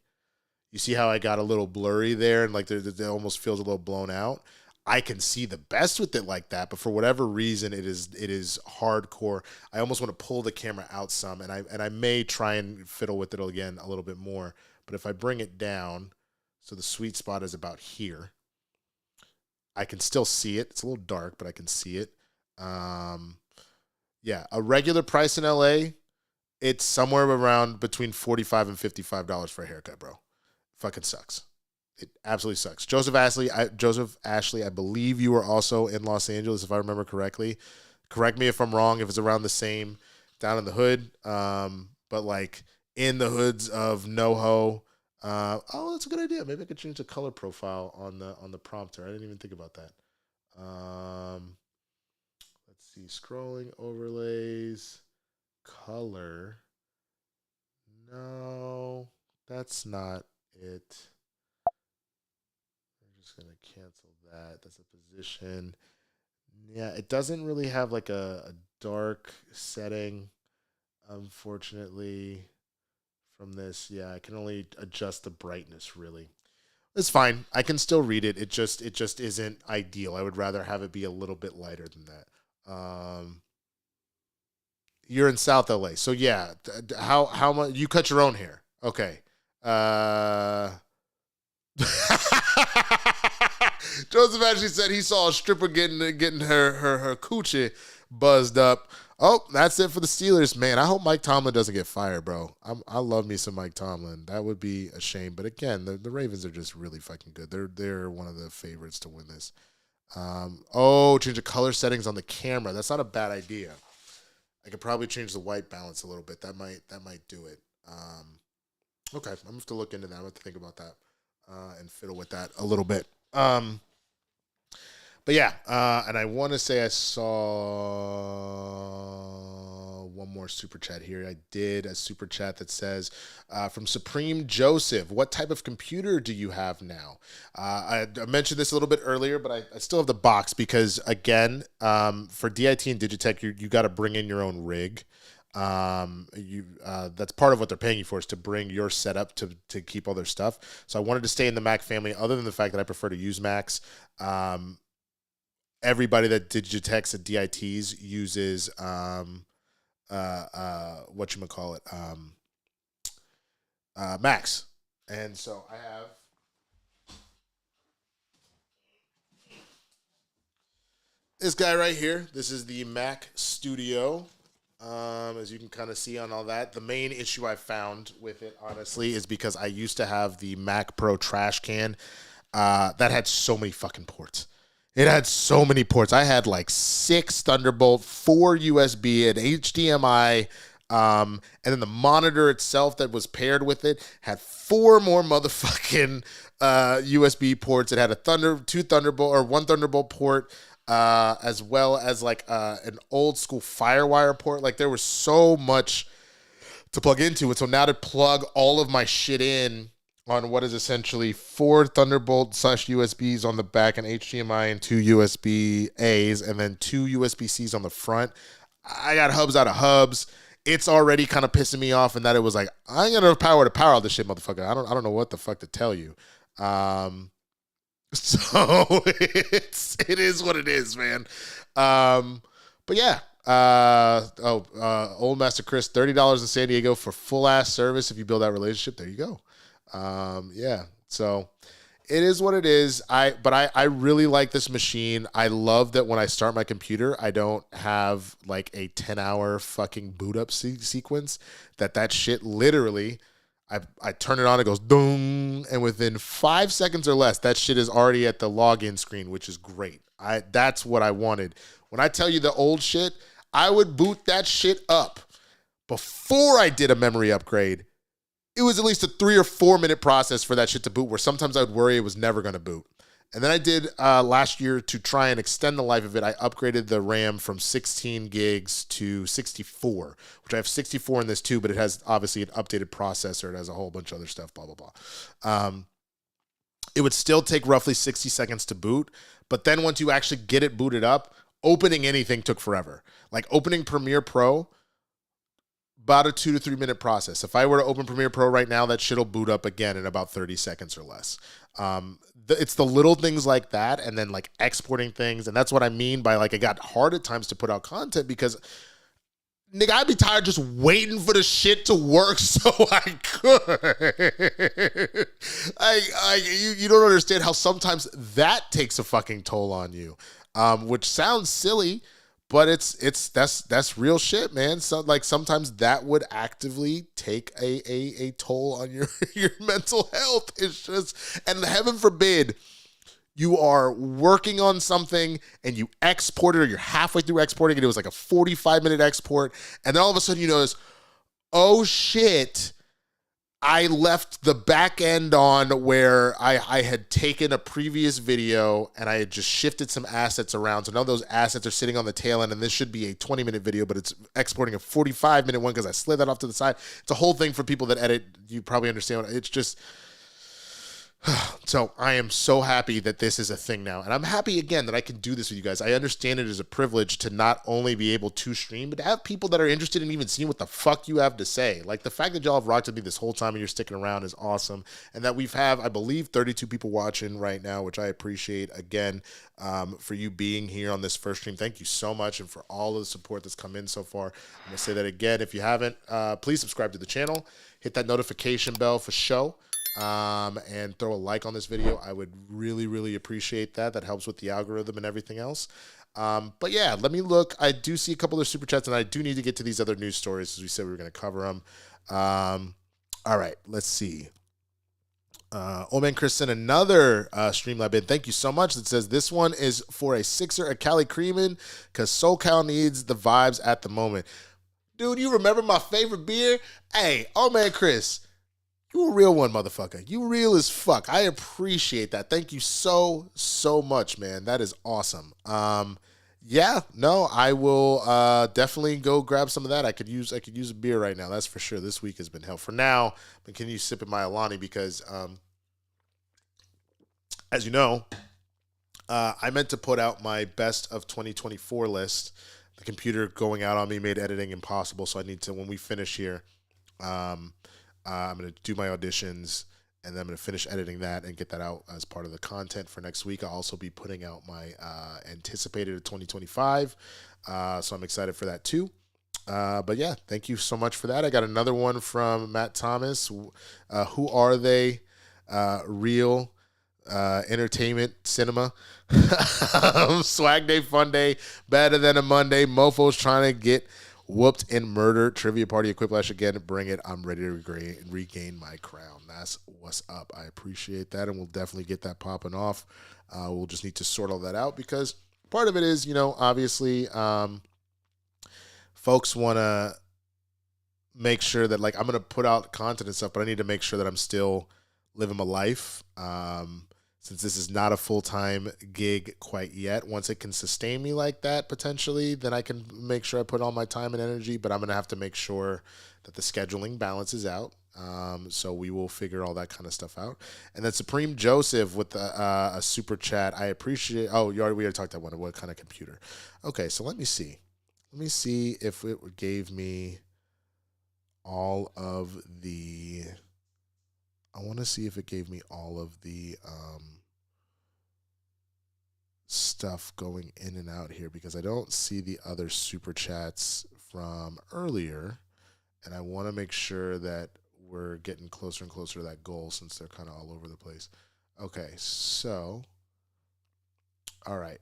you see how I got a little blurry there and like it almost feels a little blown out. I can see the best with it like that, but for whatever reason, it is hardcore. I almost want to pull the camera out some, and I may try and fiddle with it again a little bit more. But if I bring it down, so the sweet spot is about here, I can still see it. It's a little dark, but I can see it. Yeah, a regular price in LA, it's somewhere around between $45 and $55 for a haircut, bro. Fucking sucks. It absolutely sucks. Joseph Ashley, I believe you are also in Los Angeles, if I remember correctly. Correct me if I'm wrong, if it's around the same down in the hood. But like in the hoods of NoHo. That's a good idea. Maybe I could change the color profile on the prompter. I didn't even think about that. Let's see. Scrolling overlays. Color. No, that's not it. Going to cancel that. That's a position. Yeah, it doesn't really have like a dark setting, unfortunately, from this. Yeah, I can only adjust the brightness, really. It's fine. I can still read it. It just isn't ideal. I would rather have it be a little bit lighter than that. You're in South LA. So yeah, how much you cut your own hair? Okay. Joseph actually said he saw a stripper getting her coochie buzzed up. Oh, that's it for the Steelers, man. I hope Mike Tomlin doesn't get fired, bro. I love me some Mike Tomlin. That would be a shame. But again, the Ravens are just really fucking good. They're one of the favorites to win this. Change the color settings on the camera. That's not a bad idea. I could probably change the white balance a little bit. That might do it. Okay, I'm gonna have to look into that. I'm gonna have to think about that and fiddle with that a little bit. But yeah, and I want to say I saw one more super chat here. I did a super chat that says, from Supreme Joseph, what type of computer do you have now? I mentioned this a little bit earlier, but I still have the box because, again, for DIT and Digitech, you got to bring in your own rig. That's part of what they're paying you for, is to bring your setup to keep all their stuff. So I wanted to stay in the Mac family, other than the fact that I prefer to use Macs. Everybody that Digitechs and DITs uses Macs. And so I have this guy right here. This is the Mac Studio. As you can kind of see on all that, the main issue I found with it, honestly, is because I used to have the Mac Pro trash can that had so many fucking ports. It had so many ports. I had like 6 Thunderbolt, 4 USB, an HDMI, and then the monitor itself that was paired with it had 4 more motherfucking USB ports. It had one Thunderbolt port, as well as like an old school FireWire port. Like, there was so much to plug into it. So now to plug all of my shit in on what is essentially 4 Thunderbolt / USBs on the back, and HDMI, and 2 USB A's, and then 2 USB C's on the front. I got hubs out of hubs. It's already kind of pissing me off in that it was like, I ain't got enough power to power all this shit, motherfucker. I don't know what the fuck to tell you. So it is what it is, man. But yeah. Old Master Chris, $30 in San Diego for full ass service if you build that relationship. There you go. Yeah, so it is what it is. But I really like this machine. I love that when I start my computer, I don't have like a 10-hour fucking boot up sequence. That shit literally, I turn it on, it goes boom, and within 5 seconds or less, that shit is already at the login screen, which is great. That's what I wanted. When I tell you the old shit, I would boot that shit up before I did a memory upgrade. It was at least a 3 or 4 minute process for that shit to boot, where sometimes I would worry it was never going to boot. And then I did last year, to try and extend the life of it, I upgraded the RAM from 16 gigs to 64, which I have 64 in this too, but it has obviously an updated processor. It has a whole bunch of other stuff, blah, blah, blah. It would still take roughly 60 seconds to boot, but then once you actually get it booted up, opening anything took forever. Like opening Premiere Pro, about a 2 to 3 minute process. If I were to open Premiere Pro right now, that shit'll boot up again in about 30 seconds or less. It's the little things like that, and then like exporting things, and that's what I mean by like it got hard at times to put out content, because nigga, I'd be tired just waiting for the shit to work so I could. You don't understand how sometimes that takes a fucking toll on you, which sounds silly. But that's real shit, man. So like sometimes that would actively take a toll on your mental health. It's just, and heaven forbid you are working on something and you export it, or you're halfway through exporting it. It was like a 45-minute export, and then all of a sudden you notice, oh shit, I left the back end on where I had taken a previous video and I had just shifted some assets around. So now those assets are sitting on the tail end, and this should be a 20-minute video, but it's exporting a 45-minute one because I slid that off to the side. It's a whole thing for people that edit. You probably understand. It's just... So I am so happy that this is a thing now. And I'm happy, again, that I can do this with you guys. I understand it as a privilege to not only be able to stream, but to have people that are interested in even seeing what the fuck you have to say. Like, the fact that y'all have rocked with me this whole time and you're sticking around is awesome. And that I believe, 32 people watching right now, which I appreciate, again, for you being here on this first stream. Thank you so much, and for all of the support that's come in so far. I'm going to say that again. If you haven't, please subscribe to the channel. Hit that notification bell for show. And throw a like on this video. I would really, really appreciate that. That helps with the algorithm and everything else. But yeah, let me look. I do see a couple of super chats, and I do need to get to these other news stories, as we said we were going to cover them. All right, let's see. Old Man Chris sent another Streamlab in. Thank you so much. It says this one is for a Sixer, a Cali Creamin', because SoCal needs the vibes at the moment. Dude, you remember my favorite beer? Hey, Old Man Chris, You a real one, motherfucker. You real as fuck. I appreciate that. Thank you so much, man. That is awesome. Yeah, no, I will definitely go grab some of that. I could use a beer right now. That's for sure. This week has been hell. For now, I'm continue sipping my Alani because, as you know, I meant to put out my best of 2024 list. The computer going out on me made editing impossible, so I need to, when we finish here, I'm going to do my auditions, and then I'm going to finish editing that and get that out as part of the content for next week. I'll also be putting out my anticipated 2025, so I'm excited for that too. But yeah, thank you so much for that. I got another one from Matt Thomas. Who are they? Real entertainment cinema. Swag day, fun day, better than a Monday. Mofo's trying to get whooped and murdered. Trivia party, Equiplash again. Bring it. I'm ready to regain my crown. That's what's up. I appreciate that, and we'll definitely get that popping off. We'll just need to sort all that out because part of it is, obviously, folks want to make sure that, like, I'm going to put out content and stuff, but I need to make sure that I'm still living my life. Since this is not a full-time gig quite yet, once it can sustain me like that, potentially, then I can make sure I put all my time and energy, but I'm going to have to make sure that the scheduling balances out. So we will figure all that kind of stuff out. And then Supreme Joseph with a super chat. I appreciate, we already talked about what kind of computer. Okay, so let me see. Let me see if it gave me all of the, I want to see if it gave me all of the, stuff going in and out here because I don't see the other super chats from earlier, and I want to make sure that we're getting closer and closer to that goal since they're kind of all over the place. Okay, so all right.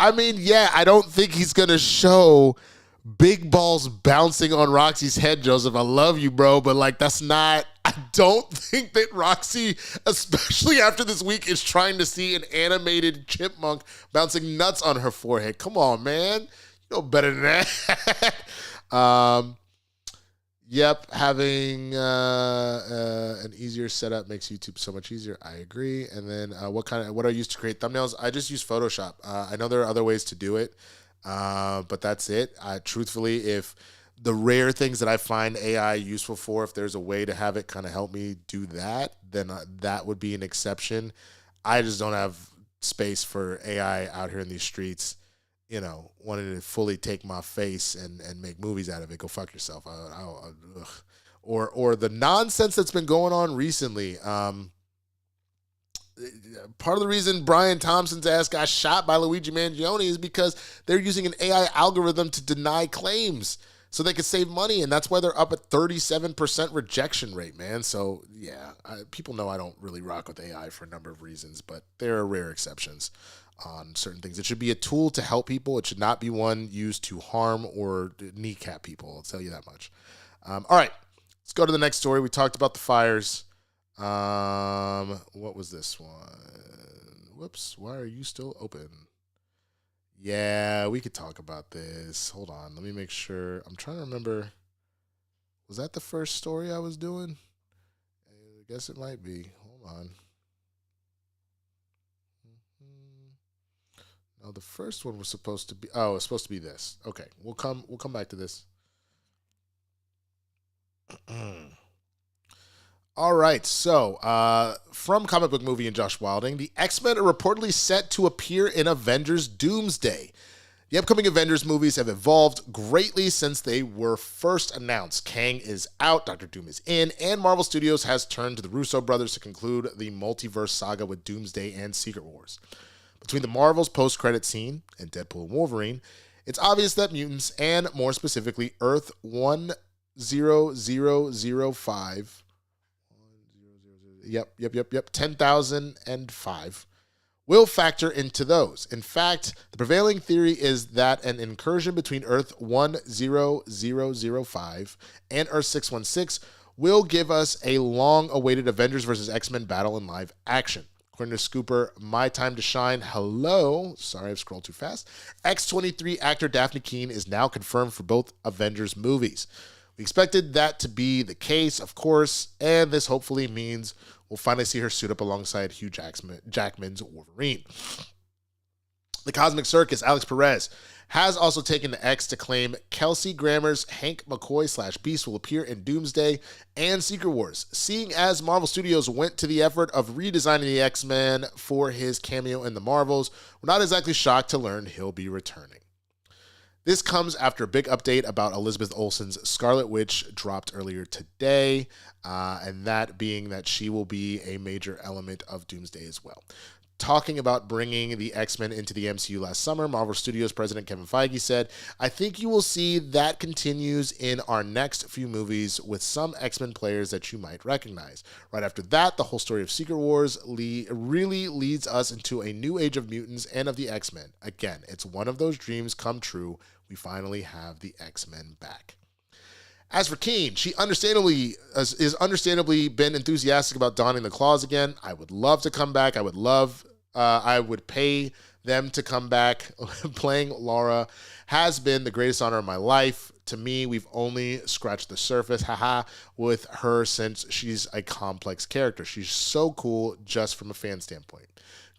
I mean, yeah, I don't think he's gonna show big balls bouncing on Roxy's head, Joseph. I love you, bro, but like that's not. I don't think that Roxy, especially after this week, is trying to see an animated chipmunk bouncing nuts on her forehead. Come on, man, you know better than that. Yep, having an easier setup makes YouTube so much easier. I agree. And then what I use to create thumbnails? I just use Photoshop. I know there are other ways to do it. But that's it. Truthfully, if the rare things that I find AI useful for, if there's a way to have it kind of help me do that, then that would be an exception. I just don't have space for AI out here in these streets, wanting to fully take my face and make movies out of it. Go fuck yourself. Or the nonsense that's been going on recently. Part of the reason Brian Thompson's ass got shot by Luigi Mangione is because they're using an AI algorithm to deny claims so they can save money, and that's why they're up at 37% rejection rate, man. So, yeah, people know I don't really rock with AI for a number of reasons, but there are rare exceptions on certain things. It should be a tool to help people. It should not be one used to harm or kneecap people. I'll tell you that much. All right, let's go to the next story. We talked about the fires. What was this one? Whoops, why are you still open? Yeah, we could talk about this. Hold on, let me make sure. I'm trying to remember. Was that the first story I was doing? I guess it might be. Hold on. No, the first one was supposed to be. Oh, it's supposed to be this. Okay, we'll come back to this. All right, so from Comic Book Movie and Josh Wilding, the X-Men are reportedly set to appear in Avengers Doomsday. The upcoming Avengers movies have evolved greatly since they were first announced. Kang is out, Doctor Doom is in, and Marvel Studios has turned to the Russo brothers to conclude the multiverse saga with Doomsday and Secret Wars. Between the Marvel's post-credit scene and Deadpool and Wolverine, it's obvious that mutants, and more specifically Earth 10005... Yep. 10,005 will factor into those. In fact, the prevailing theory is that an incursion between Earth 10005 and Earth 616 will give us a long-awaited Avengers vs. X-Men battle in live action. According to Scooper, My Time to Shine, hello. Sorry, I've scrolled too fast. X-23 actor Daphne Keane is now confirmed for both Avengers movies. We expected that to be the case, of course, and this hopefully means we'll finally see her suit up alongside Hugh Jackman's Wolverine. The Cosmic Circus, Alex Perez, has also taken to X to claim Kelsey Grammer's Hank McCoy / Beast will appear in Doomsday and Secret Wars. Seeing as Marvel Studios went to the effort of redesigning the X-Men for his cameo in the Marvels, we're not exactly shocked to learn he'll be returning. This comes after a big update about Elizabeth Olsen's Scarlet Witch dropped earlier today, and that being that she will be a major element of Doomsday as well. Talking about bringing the X-Men into the MCU last summer, Marvel Studios president Kevin Feige said, I think you will see that continues in our next few movies with some X-Men players that you might recognize. Right after that, the whole story of Secret Wars really leads us into a new age of mutants and of the X-Men. Again, it's one of those dreams come true. We finally have the X-Men back. As for Keane, she is understandably been enthusiastic about donning the claws again. I would love to come back. I would pay them to come back. Playing Laura has been the greatest honor of my life. To me, we've only scratched the surface, with her since she's a complex character. She's so cool just from a fan standpoint.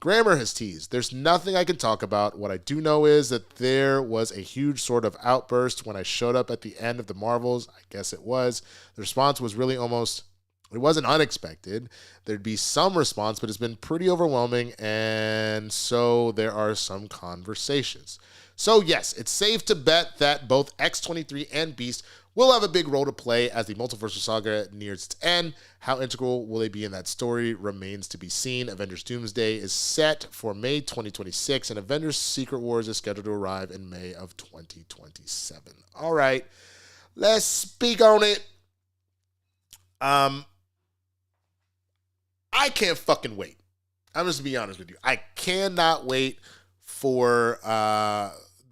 Grammer has teased, there's nothing I can talk about. What I do know is that there was a huge sort of outburst when I showed up at the end of the Marvels. I guess it was. The response was really it wasn't unexpected. There'd be some response, but it's been pretty overwhelming, and so there are some conversations. So yes, it's safe to bet that both X-23 and Beast will have a big role to play as the multiversal saga nears its end. How integral will they be in that story remains to be seen. Avengers Doomsday is set for May 2026, and Avengers Secret Wars is scheduled to arrive in May of 2027. All right, let's speak on it. I can't fucking wait. I'm just gonna be honest with you. I cannot wait for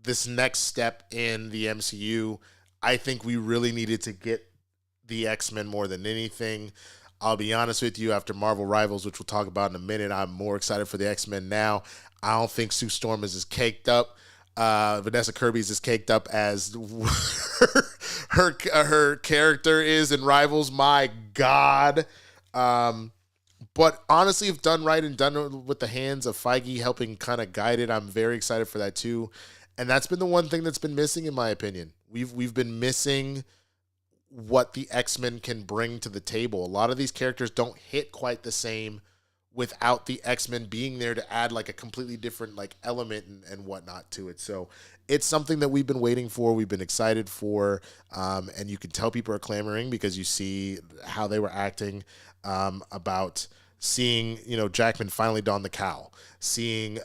this next step in the MCU. I think we really needed to get the X-Men more than anything. I'll be honest with you, after Marvel Rivals, which we'll talk about in a minute, I'm more excited for the X-Men now. I don't think Sue Storm is as caked up. Vanessa Kirby's as caked up as her character is in Rivals. My God. But honestly, if done right and done with the hands of Feige helping kind of guide it, I'm very excited for that too. And that's been the one thing that's been missing, in my opinion. We've been missing what the X-Men can bring to the table. A lot of these characters don't hit quite the same without the X-Men being there to add like a completely different like element and whatnot to it. So it's something that we've been waiting for. We've been excited for. And you can tell people are clamoring because you see how they were acting about seeing, Jackman finally don the cowl, seeing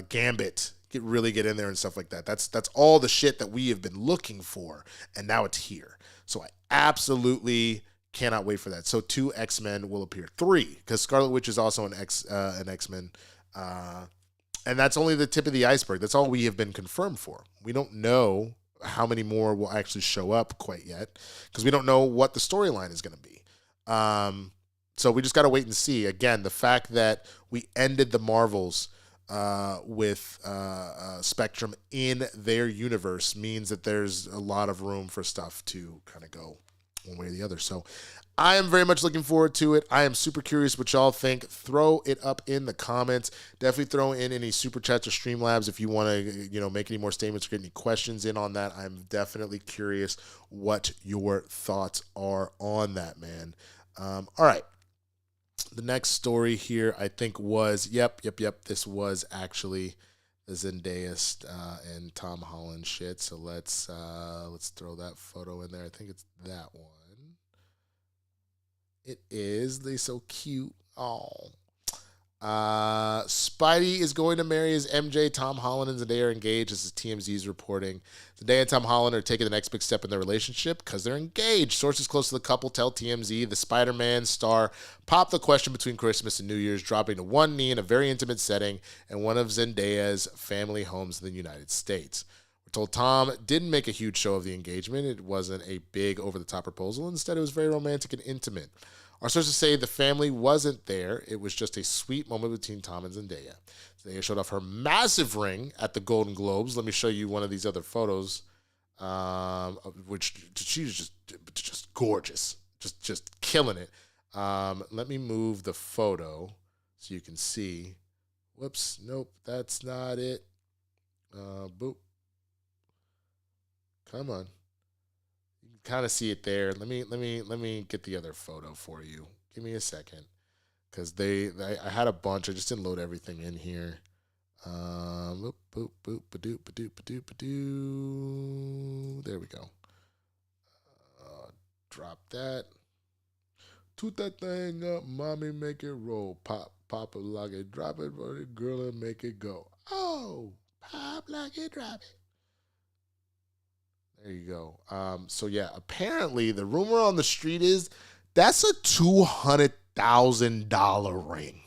Gambit really get in there and stuff like that. That's all the shit that we have been looking for, and now it's here. So I absolutely cannot wait for that. So 2 X-Men will appear. 3, because Scarlet Witch is also an X-Men. And that's only the tip of the iceberg. That's all we have been confirmed for. We don't know how many more will actually show up quite yet, because we don't know what the storyline is going to be. So we just got to wait and see. Again, the fact that we ended the Marvels with Spectrum in their universe means that there's a lot of room for stuff to kind of go one way or the other. So I am very much looking forward to it. I am super curious what y'all think. Throw it up in the comments. Definitely throw in any super chats or Streamlabs if you want to, make any more statements or get any questions in on that. I'm definitely curious what your thoughts are on that, man. All right. The next story here, I think, was, yep. This was actually the Zendaya and Tom Holland shit. So let's throw that photo in there. I think it's that one. It is. They're so cute. Oh. Spidey is going to marry his MJ. Tom Holland and Zendaya are engaged, as TMZ is reporting. Zendaya and Tom Holland are taking the next big step in their relationship because they're engaged. Sources close to the couple tell TMZ the Spider-Man star popped the question between Christmas and New Year's, dropping to one knee in a very intimate setting in one of Zendaya's family homes in the United States. We're told Tom didn't make a huge show of the engagement. It wasn't a big over-the-top proposal. Instead, it was very romantic and intimate. Our sources say the family wasn't there. It was just a sweet moment between Tom and Zendaya. Zendaya showed off her massive ring at the Golden Globes. Let me show you one of these other photos, which she's just gorgeous, just killing it. Let me move the photo so you can see. Whoops, nope, that's not it. Boop. Come on. You can kind of see it there. Let me get the other photo for you. Give me a second, because I had a bunch. I just didn't load everything in here. Boop boop boop ba-doop ba-doop ba-doop ba-doo. There we go. Drop that. Toot that thing up, mommy, make it roll. Pop it like it, drop it for the girl and make it go. Oh, pop like it, drop it. There you go. So yeah, apparently the rumor on the street is that's a $200,000 ring.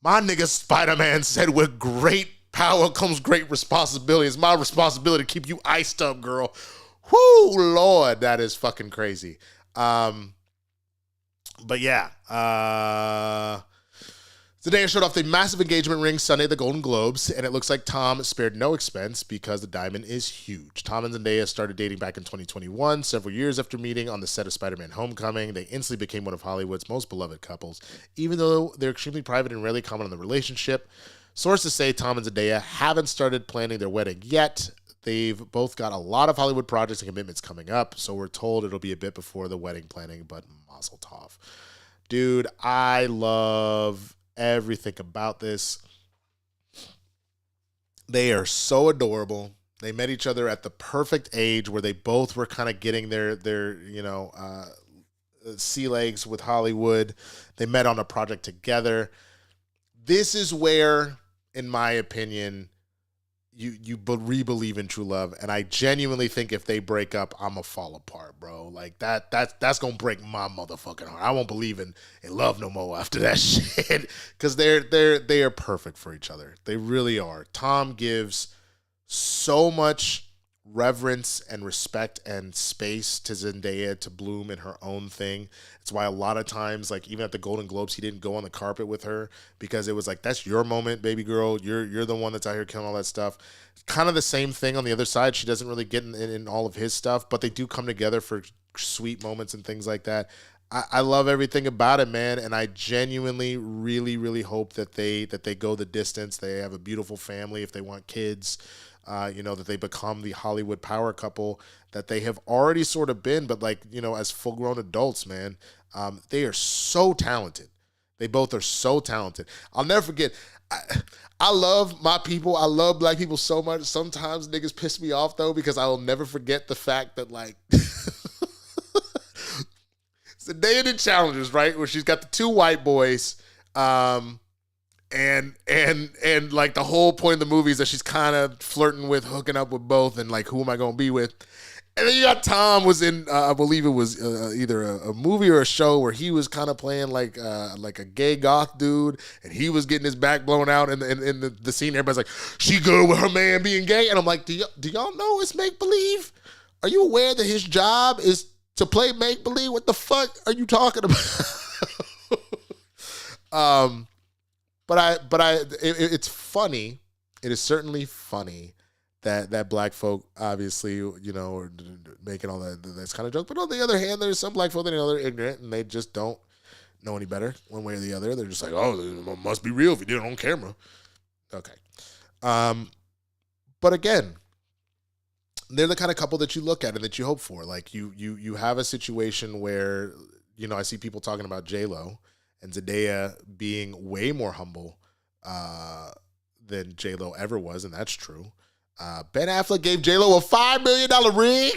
My nigga Spider-Man said with great power comes great responsibility. It's my responsibility to keep you iced up, girl. Whoo, Lord, that is fucking crazy. But yeah, Zendaya showed off the massive engagement ring Sunday at the Golden Globes, and it looks like Tom spared no expense because the diamond is huge. Tom and Zendaya started dating back in 2021, several years after meeting on the set of Spider-Man Homecoming. They instantly became one of Hollywood's most beloved couples, even though they're extremely private and rarely comment on the relationship. Sources say Tom and Zendaya haven't started planning their wedding yet. They've both got a lot of Hollywood projects and commitments coming up, so we're told it'll be a bit before the wedding planning, but mazel tov. Dude, I love everything about this. They are so adorable. They met each other at the perfect age where they both were kind of getting their sea legs with Hollywood. They met on a project together. This is where, in my opinion, you re-believe in true love, and I genuinely think if they break up, I'ma fall apart, bro. Like that's gonna break my motherfucking heart. I won't believe in love no more after that shit, because they are perfect for each other. They really are. Tom gives so much reverence and respect and space to Zendaya to bloom in her own thing. It's why a lot of times, like even at the Golden Globes, he didn't go on the carpet with her, because it was like, that's your moment, baby girl. You're the one that's out here killing all that stuff. Kind of the same thing on the other side. She doesn't really get in all of his stuff, but they do come together for sweet moments and things like that. I love everything about it, man, and I genuinely really, really hope that they go the distance. They have a beautiful family if they want kids. That they become the Hollywood power couple that they have already sort of been, but as full-grown adults, man, they are so talented. They both are so talented. I'll never forget. I love my people. I love black people so much. Sometimes niggas piss me off, though, because I will never forget the fact that, Zendaya in Challengers, right, where she's got the two white boys, And the whole point of the movie is that she's kind of flirting with hooking up with both, and who am I gonna be with? And then you got Tom was in I believe it was either a movie or a show where he was kind of playing like a gay goth dude, and he was getting his back blown out in the scene. Everybody's like, she good with her man being gay, and I'm like, do y'all know it's make believe? Are you aware that his job is to play make believe? What the fuck are you talking about? It's funny. It is certainly funny that black folk obviously, are making all that's kind of joke. But on the other hand, there's some black folk that they're ignorant and they just don't know any better one way or the other. They're just like, oh, it must be real if you did it on camera. Okay. But again, they're the kind of couple that you look at and that you hope for. Like you have a situation where, I see people talking about J-Lo and Zendaya being way more humble than J-Lo ever was, and that's true. Ben Affleck gave J-Lo a $5 million ring.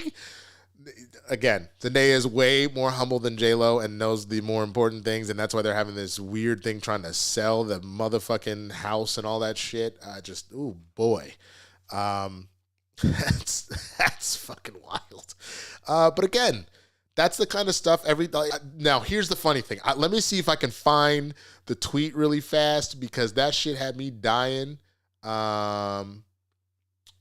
Again, Zendaya is way more humble than J-Lo and knows the more important things, and that's why they're having this weird thing trying to sell the motherfucking house and all that shit. Ooh, boy. That's fucking wild. But again, that's the kind of stuff now, here's the funny thing. Let me see if I can find the tweet really fast, because that shit had me dying.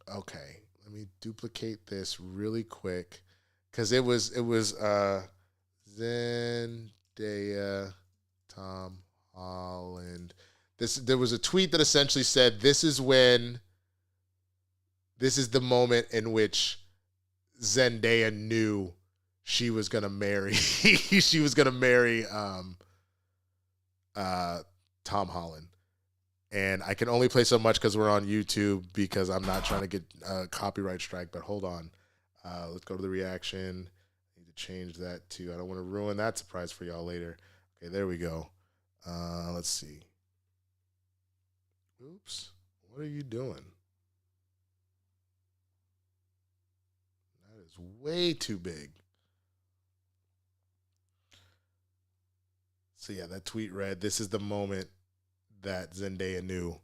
Okay, let me duplicate this really quick, because it was Zendaya. Zendaya, Tom Holland. There was a tweet that essentially said, this is the moment in which Zendaya knew she was gonna marry Tom Holland. And I can only play so much because we're on YouTube, because I'm not trying to get a copyright strike, but hold on. Let's go to the reaction. I need to change that too. I don't want to ruin that surprise for y'all later. Okay, there we go. Let's see. Oops. What are you doing? That is way too big. So yeah, that tweet read, this is the moment that Zendaya knew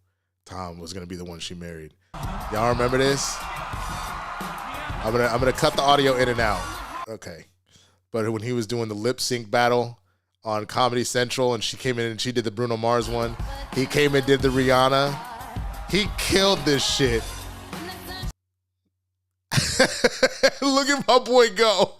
Tom was going to be the one she married. Y'all remember this? I'm gonna cut the audio in and out. Okay. But when he was doing the lip sync battle on Comedy Central and she came in and she did the Bruno Mars one, he came and did the Rihanna. He killed this shit. Look at my boy go.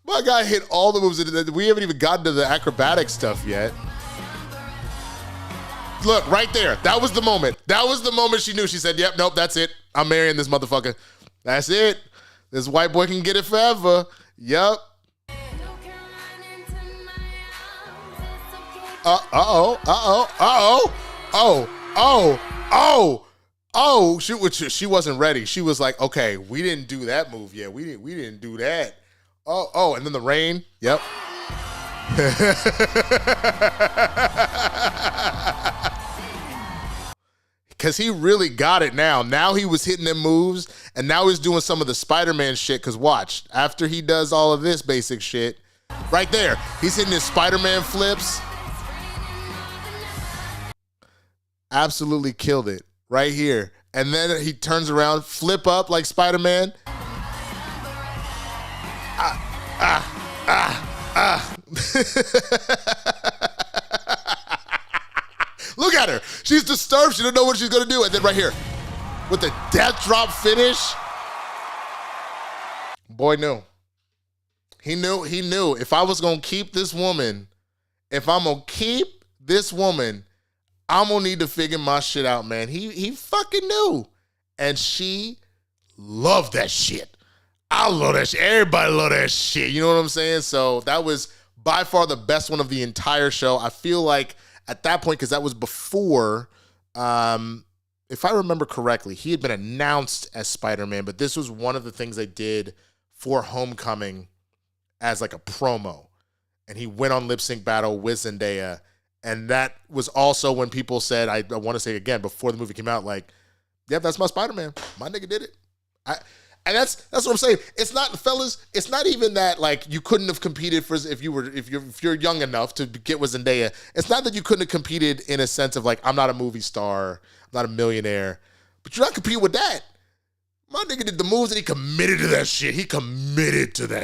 My guy hit all the moves. We haven't even gotten to the acrobatic stuff yet. Look, right there. That was the moment. That was the moment she knew. She said, yep, nope, that's it. I'm marrying this motherfucker. That's it. This white boy can get it forever. Yup. She wasn't ready. She was like, okay, we didn't do that move yet. We didn't do that. Oh, and then the rain. Yep. Because he really got it now. Now he was hitting them moves, and now he's doing some of the Spider-Man shit. Because watch, after he does all of this basic shit, right there, he's hitting his Spider-Man flips. Absolutely killed it right here. And then he turns around, flip up like Spider-Man. Look at her. She's disturbed. She doesn't know what she's going to do. And then right here, with the death drop finish. Boy knew. He knew. If I was going to keep this woman, I'm going to need to figure my shit out, man. He fucking knew. And she loved that shit. I love that shit. Everybody love that shit. You know what I'm saying? So that was by far the best one of the entire show. I feel like at that point, because that was before, if I remember correctly, he had been announced as Spider-Man, but this was one of the things they did for Homecoming as like a promo. And he went on Lip Sync Battle with Zendaya. And that was also when people said, I want to say again, before the movie came out, like, yep, that's my Spider-Man. My nigga did it. And that's what I'm saying. It's not, fellas, it's not even that like you couldn't have competed for if you're young enough to get with Zendaya. It's not that you couldn't have competed in a sense of like, I'm not a movie star, I'm not a millionaire, but you're not competing with that. My nigga did the moves and he committed to that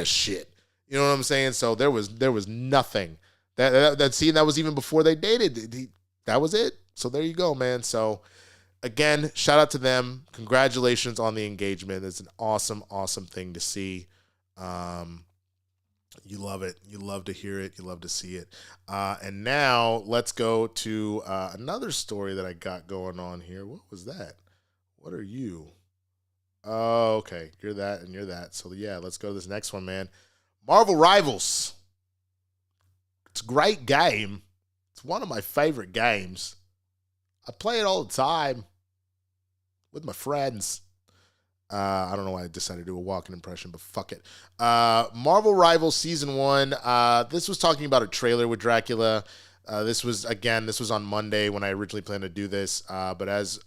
shit. You know what I'm saying? So there was nothing. That scene, that was even before they dated. That was it. So there you go, man. So again, shout out to them. Congratulations on the engagement. It's an awesome, awesome thing to see. You love it. You love to hear it. You love to see it. And now let's go to another story that I got going on here. What was that? What are you? Oh, okay. You're that and you're that. So yeah, let's go to this next one, man. Marvel Rivals. It's a great game. It's one of my favorite games. I play it all the time with my friends. I don't know why I decided to do a walking impression, but fuck it. Marvel Rivals Season 1. This was talking about a trailer with Dracula. This was on Monday when I originally planned to do this. But as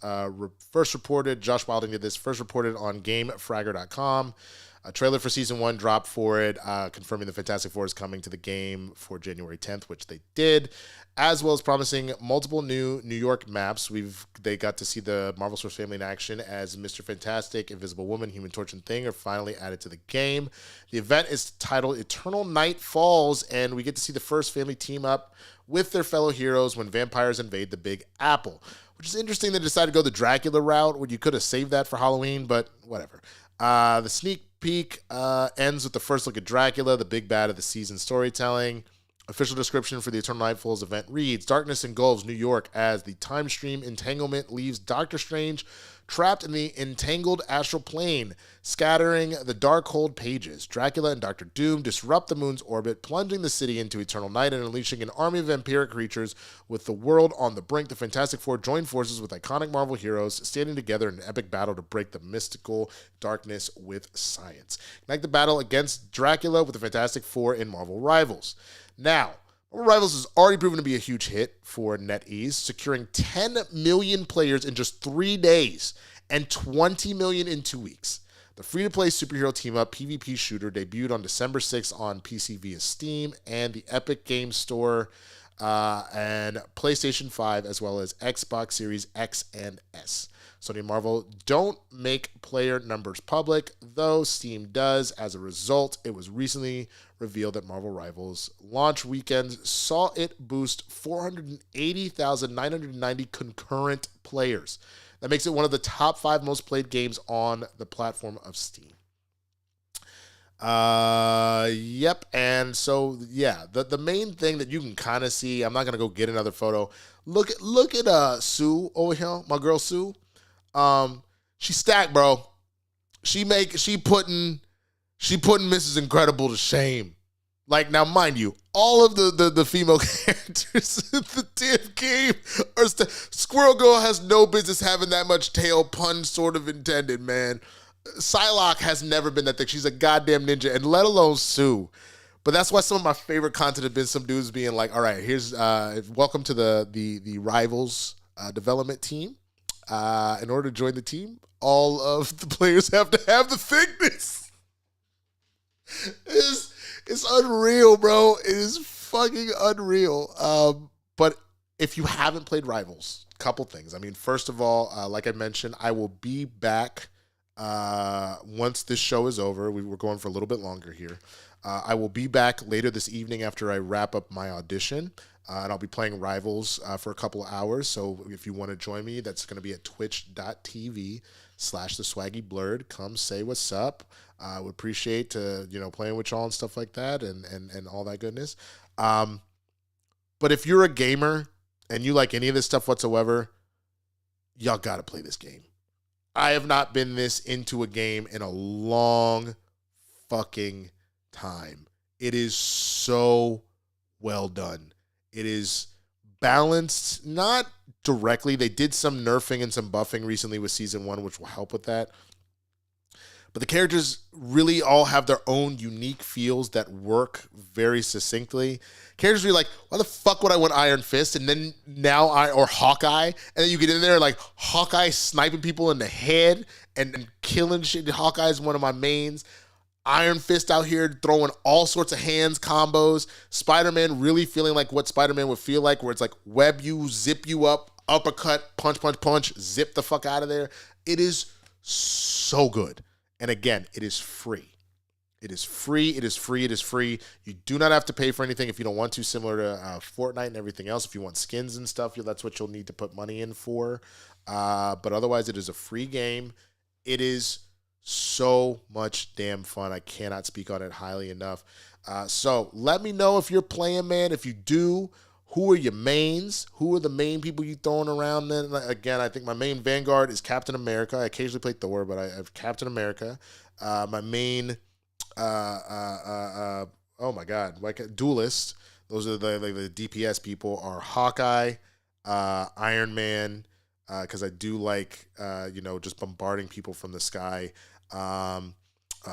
first reported, Josh Wilding did this, first reported on GameFragger.com. A trailer for Season 1 dropped for it, confirming the Fantastic Four is coming to the game for January 10th, which they did, as well as promising multiple new New York maps. They got to see the Marvel Source family in action as Mr. Fantastic, Invisible Woman, Human Torch, and Thing are finally added to the game. The event is titled Eternal Night Falls, and we get to see the first family team up with their fellow heroes when vampires invade the Big Apple. which is interesting. They decided to go the Dracula route when you could have saved that for Halloween, but whatever. The sneak peek ends with the first look at Dracula, the big bad of the season storytelling. Official description for the Eternal Nightfalls event reads, darkness engulfs New York as the time stream entanglement leaves Doctor Strange trapped in the entangled astral plane, scattering the Darkhold pages. Dracula and Doctor Doom disrupt the moon's orbit, plunging the city into eternal night and unleashing an army of vampiric creatures with the world on the brink. The Fantastic Four join forces with iconic Marvel heroes, standing together in an epic battle to break the mystical darkness with science. Like the battle against Dracula with the Fantastic Four in Marvel Rivals. Now, Marvel Rivals has already proven to be a huge hit for NetEase, securing 10 million players in just 3 days and 20 million in 2 weeks. The free-to-play superhero team-up PvP shooter debuted on December 6th on PC via Steam and the Epic Games Store and PlayStation 5, as well as Xbox Series X and S. Sony and Marvel don't make player numbers public, though Steam does. As a result, it was recently revealed that Marvel Rivals launch weekends saw it boost 480,990 concurrent players. That makes it one of the top 5 most played games on the platform of Steam. Yep. And so, yeah, the main thing that you can kind of see, I'm not going to go get another photo. Look at Sue over here, my girl Sue. She stacked, bro. She putting Mrs. Incredible to shame. Like, now, mind you, all of the female characters in the damn game are Squirrel Girl has no business having that much tail, pun sort of intended, man. Psylocke has never been that thick. She's a goddamn ninja, and let alone Sue. But that's why some of my favorite content have been some dudes being like, all right, here's welcome to the Rivals development team. In order to join the team, all of the players have to have the thickness. It's unreal, bro. It is fucking unreal. But if you haven't played Rivals, couple things. I mean, first of all, like I mentioned, I will be back once this show is over. We were going for a little bit longer here. I will be back later this evening after I wrap up my audition. And I'll be playing Rivals for a couple of hours. So if you want to join me, that's going to be at twitch.tv/theswaggy Blerd. Come say what's up. I would appreciate playing with y'all and stuff like that and all that goodness. But if you're a gamer and you like any of this stuff whatsoever, y'all got to play this game. I have not been this into a game in a long fucking time. It is so well done. It is balanced, not directly. They did some nerfing and some buffing recently with Season 1, which will help with that. But the characters really all have their own unique feels that work very succinctly. Characters are like, why the fuck would I want Iron Fist? And then or Hawkeye. And then you get in there like Hawkeye sniping people in the head and killing shit. Hawkeye is one of my mains. Iron Fist out here throwing all sorts of hands combos. Spider-Man really feeling like what Spider-Man would feel like, where it's like web you, zip you up, uppercut, punch, punch, punch, zip the fuck out of there. It is so good. And again, it is free. It is free. It is free. It is free. You do not have to pay for anything if you don't want to, similar to Fortnite and everything else. If you want skins and stuff, that's what you'll need to put money in for. But otherwise, it is a free game. It is so much damn fun. I cannot speak on it highly enough. So let me know if you're playing, man. If you do, who are your mains? Who are the main people you throwing around? Then again, I think my main Vanguard is Captain America. I occasionally play Thor, but I have Captain America. My main, oh my God, like Duelist. Those are the DPS people are Hawkeye, Iron Man, because I do like just bombarding people from the sky.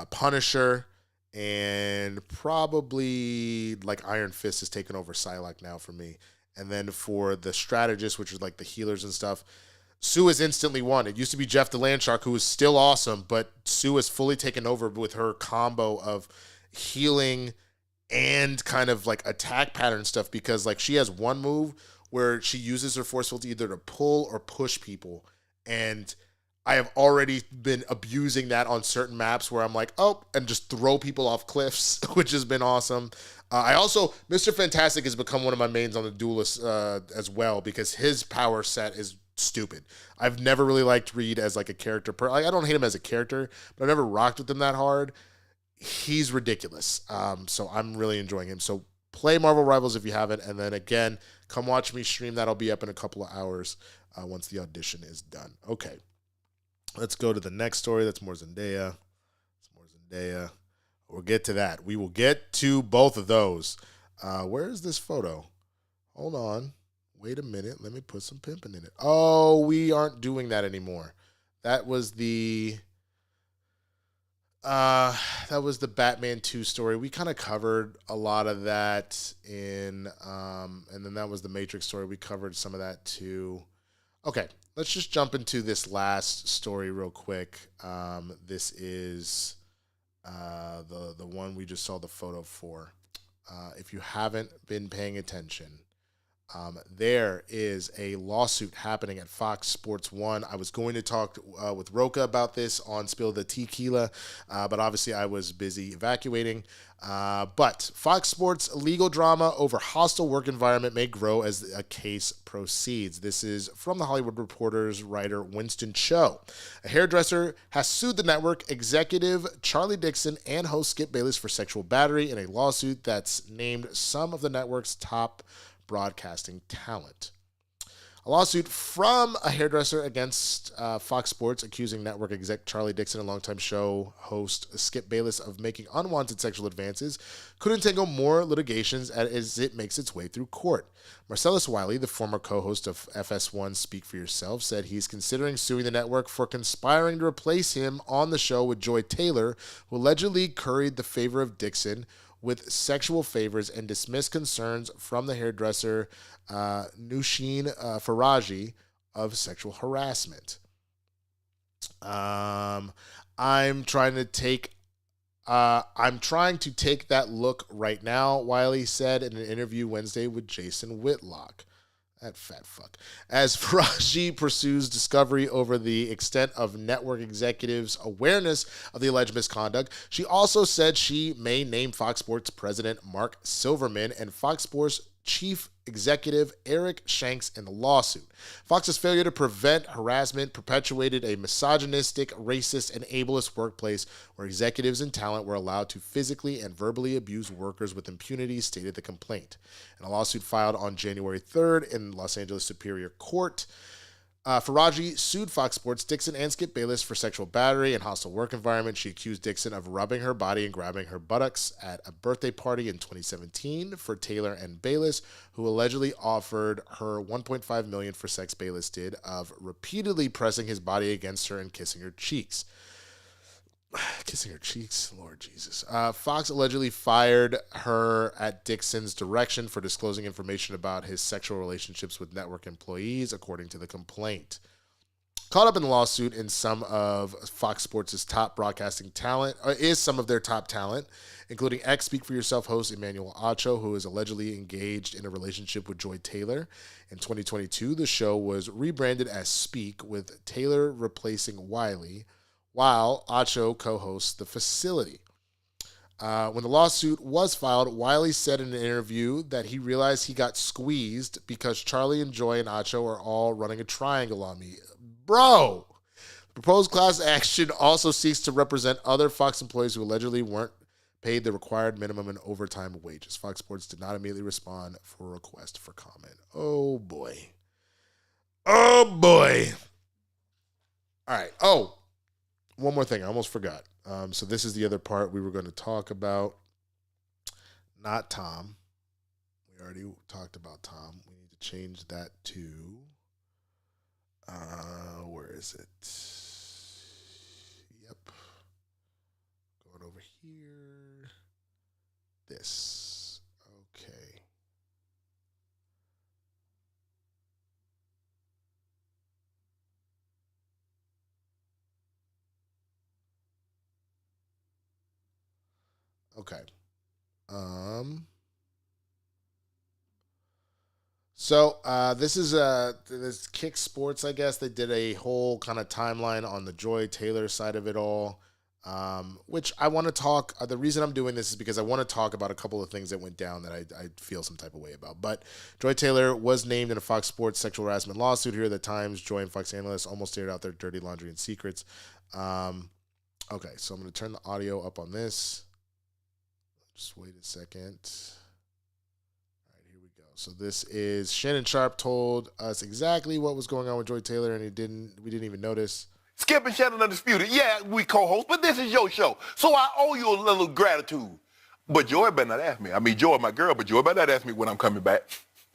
Punisher, and probably like Iron Fist is taking over Psylocke now for me. And then for the strategists, which are like the healers and stuff, Sue is instantly won. It used to be Jeff the Landshark, who is still awesome, but Sue has fully taken over with her combo of healing and kind of like attack pattern stuff, because like she has one move where she uses her force field either to pull or push people. And I have already been abusing that on certain maps where I'm like, oh, and just throw people off cliffs, which has been awesome. I also, Mr. Fantastic has become one of my mains on the Duelist as well, because his power set is stupid. I've never really liked Reed as like a character. I don't hate him as a character, but I've never rocked with him that hard. He's ridiculous. So I'm really enjoying him. So play Marvel Rivals if you haven't, and then again, come watch me stream. That'll be up in a couple of hours once the audition is done. Okay, let's go to the next story. That's more Zendaya. We'll get to that. We will get to both of those. Where is this photo? Hold on. Wait a minute. Let me put some pimping in it. Oh, we aren't doing that anymore. That was the Batman 2 story. We kind of covered a lot of that in and then that was the Matrix story. We covered some of that too. Okay, let's just jump into this last story real quick. This is the one we just saw the photo for. If you haven't been paying attention, there is a lawsuit happening at Fox Sports 1. I was going to talk with Roca about this on Spill the Tequila, but obviously I was busy evacuating. But Fox Sports legal drama over hostile work environment may grow as a case proceeds. This is from the Hollywood Reporter's writer Winston Cho. A hairdresser has sued the network executive Charlie Dixon and host Skip Bayless for sexual battery in a lawsuit that's named some of the network's top broadcasting talent. A lawsuit from a hairdresser against Fox Sports accusing network exec Charlie Dixon and longtime show host Skip Bayless of making unwanted sexual advances could entangle more litigations as it makes its way through court. Marcellus Wiley, the former co-host of FS1 Speak for Yourself, said he's considering suing the network for conspiring to replace him on the show with Joy Taylor, who allegedly curried the favor of Dixon with sexual favors and dismissed concerns from the hairdresser Nushin Faraji of sexual harassment. I'm trying to take that look right now, Wiley said in an interview Wednesday with Jason Whitlock. That fat fuck. As Faraji pursues discovery over the extent of network executives' awareness of the alleged misconduct, she also said she may name Fox Sports president Mark Silverman and Fox Sports chief executive Eric Shanks in the lawsuit. Fox's failure to prevent harassment perpetuated a misogynistic, racist, and ableist workplace where executives and talent were allowed to physically and verbally abuse workers with impunity, stated the complaint. In a lawsuit filed on January 3rd in Los Angeles Superior Court, Faraji sued Fox Sports, Dixon, and Skip Bayless for sexual battery and hostile work environment. She accused Dixon of rubbing her body and grabbing her buttocks at a birthday party in 2017 for Taylor and Bayless, who allegedly offered her $1.5 million for sex. Bayless did of repeatedly pressing his body against her and kissing her cheeks. Kissing her cheeks, Lord Jesus. Fox allegedly fired her at Dixon's direction for disclosing information about his sexual relationships with network employees, according to the complaint. Caught up in the lawsuit in some of Fox Sports' top broadcasting talent, is some of their top talent, including ex-Speak for Yourself host Emmanuel Acho, who is allegedly engaged in a relationship with Joy Taylor. In 2022, the show was rebranded as Speak, with Taylor replacing Wiley, while Acho co-hosts The Facility. When the lawsuit was filed, Wiley said in an interview that he realized he got squeezed because Charlie and Joy and Acho are all running a triangle on me. Bro! The proposed class action also seeks to represent other Fox employees who allegedly weren't paid the required minimum and overtime wages. Fox Sports did not immediately respond for a request for comment. Oh, boy. Oh, boy. All right. Oh, one more thing. I almost forgot. So this is the other part we were going to talk about. Not Tom. We already talked about Tom. We need to change that to... where is it? Yep. Going over here. This. Okay. Okay. So this is this Kick Sports, I guess. They did a whole kind of timeline on the Joy Taylor side of it all. which I want to talk. The reason I'm doing this is because I want to talk about a couple of things that went down that I feel some type of way about. But Joy Taylor was named in a Fox Sports sexual harassment lawsuit here at the Times. Joy and Fox analysts almost aired out their dirty laundry and secrets. Okay, so I'm going to turn the audio up on this. Just wait a second. All right, here we go. So this is Shannon Sharp told us exactly what was going on with Joy Taylor, and we didn't even notice. Skip and Shannon Undisputed. Yeah, we co-host, but this is your show. So I owe you a little gratitude. But Joy better not ask me. I mean, Joy, my girl, but Joy better not ask me when I'm coming back.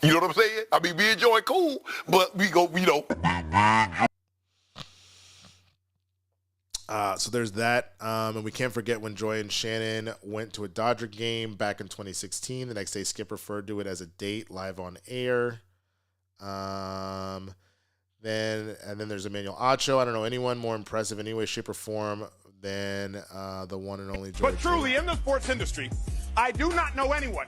You know what I'm saying? I mean, me and Joy cool, but we know. So there's that. And we can't forget when Joy and Shannon went to a Dodger game back in 2016. The next day, Skip referred to it as a date live on air. Then there's Emmanuel Acho. I don't know anyone more impressive in any way, shape, or form than the one and only Joy. But truly, in the sports industry, I do not know anyone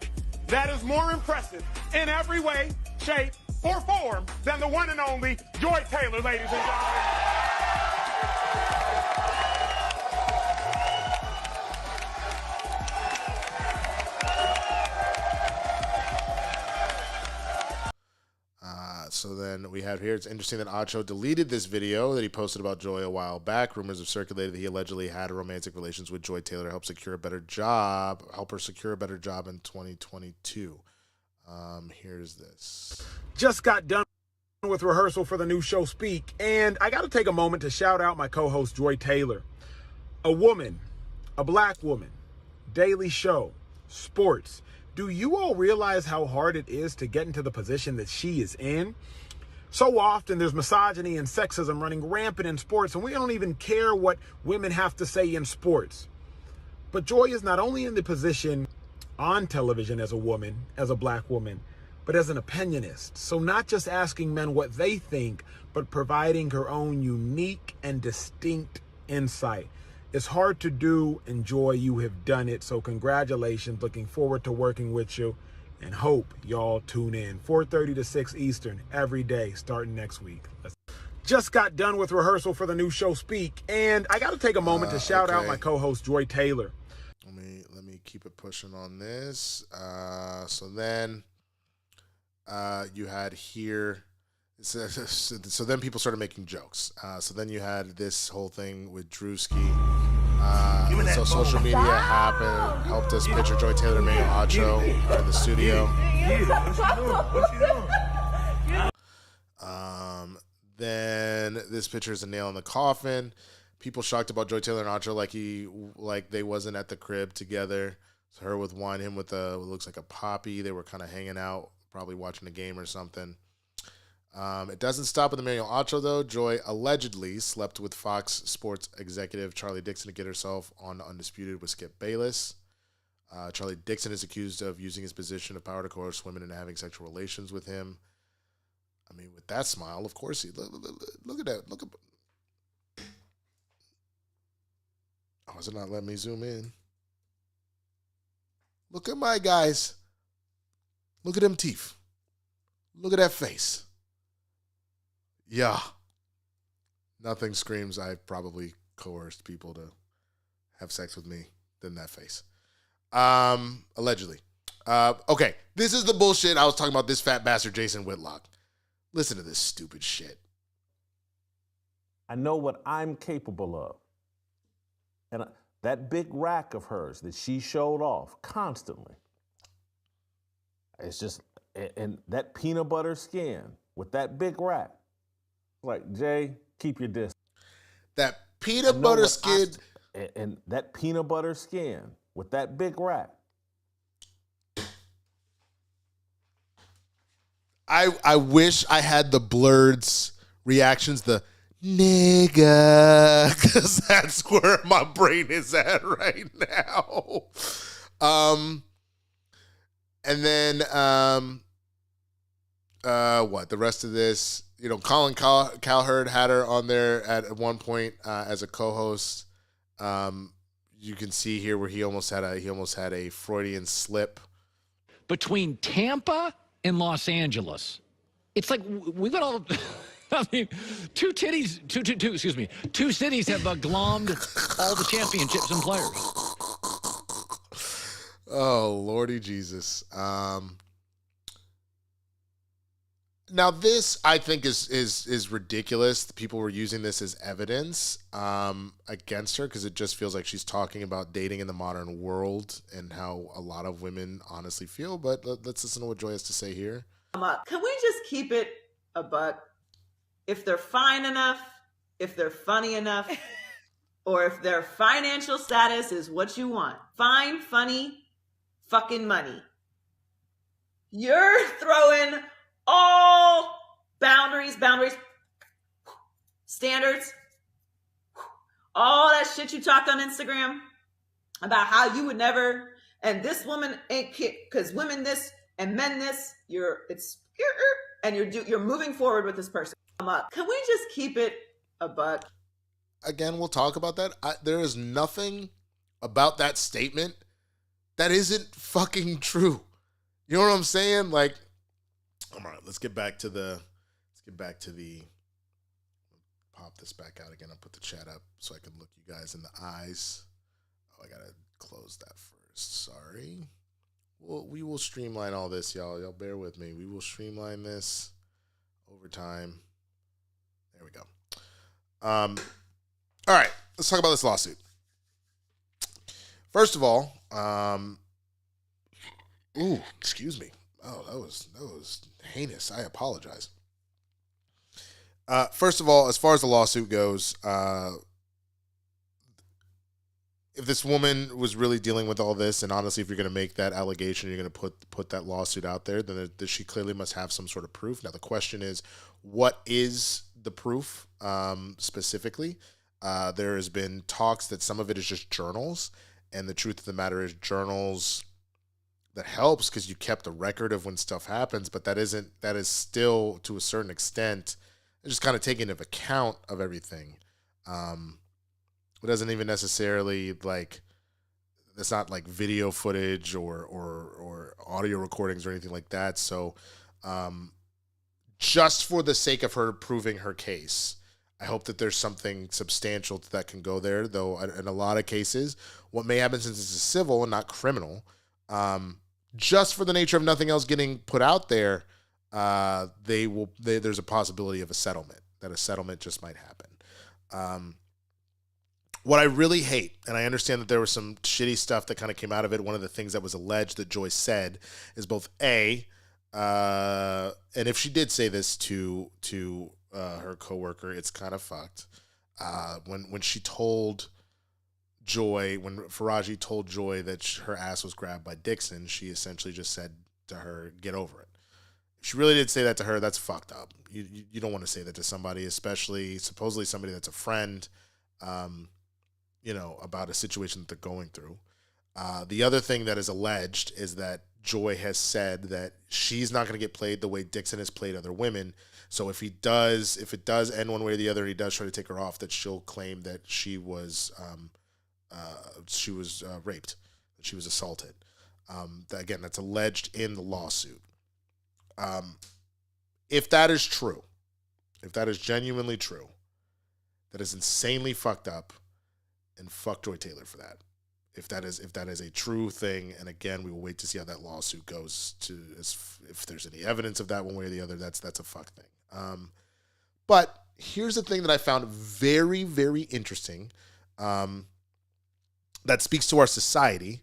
that is more impressive in every way, shape, or form than the one and only Joy Taylor, ladies and gentlemen. So then we have here, it's interesting that Acho deleted this video that he posted about Joy a while back. Rumors have circulated that he allegedly had romantic relations with Joy Taylor to help her secure a better job in 2022. Here's this. Just got done with rehearsal for the new show Speak, and I got to take a moment to shout out my co-host Joy Taylor. A woman, a black woman, daily show, sports. Do you all realize how hard it is to get into the position that she is in? So often there's misogyny and sexism running rampant in sports, and we don't even care what women have to say in sports. But Joy is not only in the position on television as a woman, as a black woman, but as an opinionist. So not just asking men what they think, but providing her own unique and distinct insight. It's hard to do, and Joy, you have done it. So congratulations. Looking forward to working with you, and hope y'all tune in 4:30 to 6 Eastern every day starting next week. Just got done with rehearsal for the new show Speak, and I got to take a moment to shout out my co-host Joy Taylor. Let me keep it pushing on this. So then you had here. So then people started making jokes. So then you had this whole thing with Drewski. So social media helped us picture Joy Taylor and Emmanuel Acho in the studio. Then this picture is a nail in the coffin. People shocked about Joy Taylor and Acho like they wasn't at the crib together. It's her with wine, him with what looks like a poppy. They were kind of hanging out, probably watching a game or something. It doesn't stop with Emmanuel Acho, though. Joy allegedly slept with Fox Sports executive Charlie Dixon to get herself on Undisputed with Skip Bayless. Charlie Dixon is accused of using his position of power to coerce women into having sexual relations with him. I mean, with that smile, of course. Look at that. Oh, is it not letting me zoom in? Look at my guys. Look at them teeth. Look at that face. Yeah. Nothing screams I've probably coerced people to have sex with me than that face. Allegedly. Okay, this is the bullshit I was talking about, this fat bastard Jason Whitlock. Listen to this stupid shit. I know what I'm capable of. And that big rack of hers that she showed off constantly, it's just, and that peanut butter skin with that big rack. Like, Jay, keep your distance. That peanut butter skin. And that peanut butter skin with that big rack. I wish I had the Blerd's reactions, the nigga, because that's where my brain is at right now. And then, what? The rest of this, Colin Cowherd had her on there at one point as a co-host. You can see here where he almost had a Freudian slip between Tampa and Los Angeles. It's like we got all I mean, two cities have glommed all the championships and players. Oh, Lordy Jesus. Now this, I think, is ridiculous. People were using this as evidence against her because it just feels like she's talking about dating in the modern world and how a lot of women honestly feel. But let's listen to what Joy has to say here. Can we just keep it a buck? If they're fine enough, if they're funny enough, or if their financial status is what you want, fine, funny, fucking money, you're throwing all boundaries, standards, all that shit you talked on Instagram about how you would never, and this woman ain't because women this and men this, you're moving forward with this person. Can we just keep it a buck? Again, we'll talk about that. There is nothing about that statement that isn't fucking true. You know what I'm saying? Like, all right, let's get back to the pop this back out again. I'll put the chat up so I can look you guys in the eyes. Oh, I gotta close that first. Sorry. We will streamline all this, y'all. Y'all bear with me. We will streamline this over time. There we go. All right, let's talk about this lawsuit. First of all, excuse me. Oh, that was heinous. I apologize. First of all, as far as the lawsuit goes, if this woman was really dealing with all this, and honestly, if you're going to make that allegation, you're going to put that lawsuit out there, then she clearly must have some sort of proof. Now, the question is, what is the proof specifically? There has been talks that some of it is just journals, and the truth of the matter is journals, that helps because you kept a record of when stuff happens, but that is still, to a certain extent, just kind of taking into account of everything. It doesn't even necessarily, like, it's not like video footage or audio recordings or anything like that. So just for the sake of her proving her case, I hope that there's something substantial that can go there, though in a lot of cases, what may happen, since it's a civil and not criminal, just for the nature of nothing else getting put out there, there's a possibility of a settlement, that a settlement just might happen. What I really hate, and I understand that there was some shitty stuff that kind of came out of it. One of the things that was alleged that Joy said is both and if she did say this to her coworker, it's kind of fucked. When she told Joy, when Faraji told Joy that her ass was grabbed by Dixon, she essentially just said to her, "Get over it." If she really did say that to her, that's fucked up. You don't want to say that to somebody, especially supposedly somebody that's a friend. About a situation that they're going through. The other thing that is alleged is that Joy has said that she's not going to get played the way Dixon has played other women. So if it does end one way or the other, he does try to take her off, that she'll claim that she was raped, that she was assaulted. Again, that's alleged in the lawsuit. If that is true, if that is genuinely true, that is insanely fucked up. And fuck Joy Taylor for that. If that is a true thing, and again, we will wait to see how that lawsuit goes. If there's any evidence of that one way or the other, that's a fuck thing. But here's the thing that I found very, very interesting. That speaks to our society,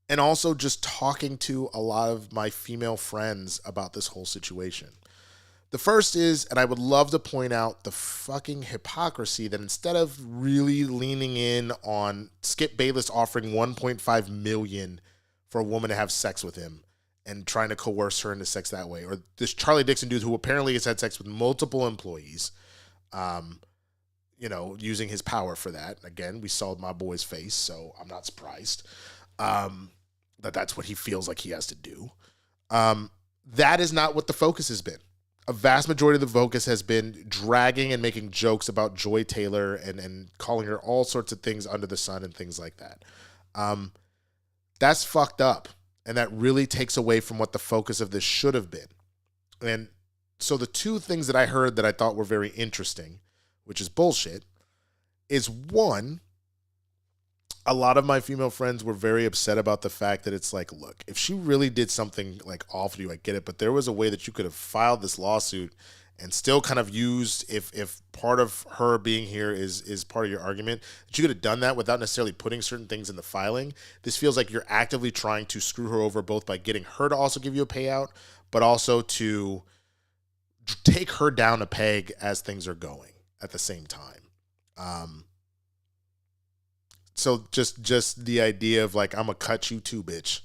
and also just talking to a lot of my female friends about this whole situation. The first is, and I would love to point out the fucking hypocrisy that instead of really leaning in on Skip Bayless offering $1.5 million for a woman to have sex with him and trying to coerce her into sex that way, or this Charlie Dixon dude who apparently has had sex with multiple employees, using his power for that. Again, we saw my boy's face, so I'm not surprised that's what he feels like he has to do. That is not what the focus has been. A vast majority of the focus has been dragging and making jokes about Joy Taylor and calling her all sorts of things under the sun and things like that. That's fucked up. And that really takes away from what the focus of this should have been. And So the two things that I heard that I thought were very interesting, which is bullshit, is one, a lot of my female friends were very upset about the fact that it's like, look, if she really did something like awful to you, I get it, but there was a way that you could have filed this lawsuit and still kind of used, if part of her being here is part of your argument, that you could have done that without necessarily putting certain things in the filing. This feels like you're actively trying to screw her over, both by getting her to also give you a payout, but also to take her down a peg as things are going at the same time. So just the idea of like, I'm gonna cut you too, bitch.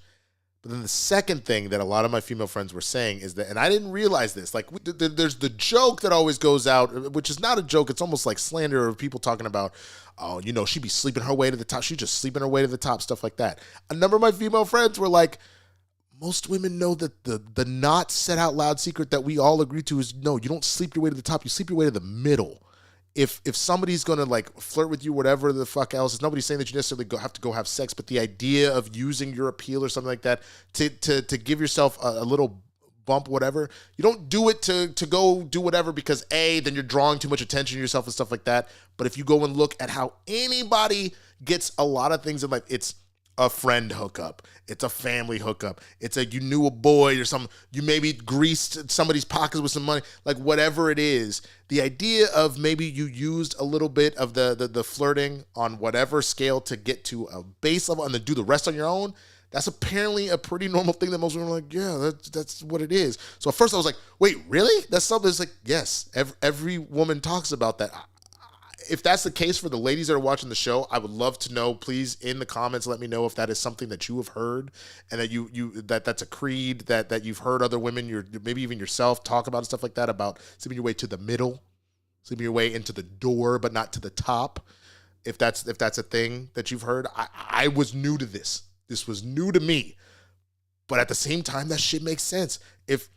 But then the second thing that a lot of my female friends were saying is that, and I didn't realize this, like there's the joke that always goes out, which is not a joke. It's almost like slander of people talking about, oh, you know, she be sleeping her way to the top. She just sleeping her way to the top, stuff like that. A number of my female friends were like, most women know that the not said out loud secret that we all agree to is, no, you don't sleep your way to the top. You sleep your way to the middle. If somebody's going to like flirt with you, whatever the fuck else, nobody's saying that you necessarily have to go have sex, but the idea of using your appeal or something like that to give yourself a little bump, whatever, you don't do it to go do whatever because then you're drawing too much attention to yourself and stuff like that. But if you go and look at how anybody gets a lot of things in life, it's a friend hookup, it's a family hookup, it's you knew a boy or something, you maybe greased somebody's pockets with some money, like whatever it is, the idea of maybe you used a little bit of the flirting on whatever scale to get to a base level and then do the rest on your own, that's apparently a pretty normal thing that most women are like, yeah, that's what it is. So at first I was like, wait, really? That's something that's like, yes, every woman talks about that. If that's the case for the ladies that are watching the show, I would love to know. Please, in the comments, let me know if that is something that you have heard and that that's a creed that you've heard other women, maybe even yourself, talk about and stuff like that, about sleeping your way to the middle, sleeping your way into the door, but not to the top. If that's a thing that you've heard, I was new to this. This was new to me, but at the same time, that shit makes sense. If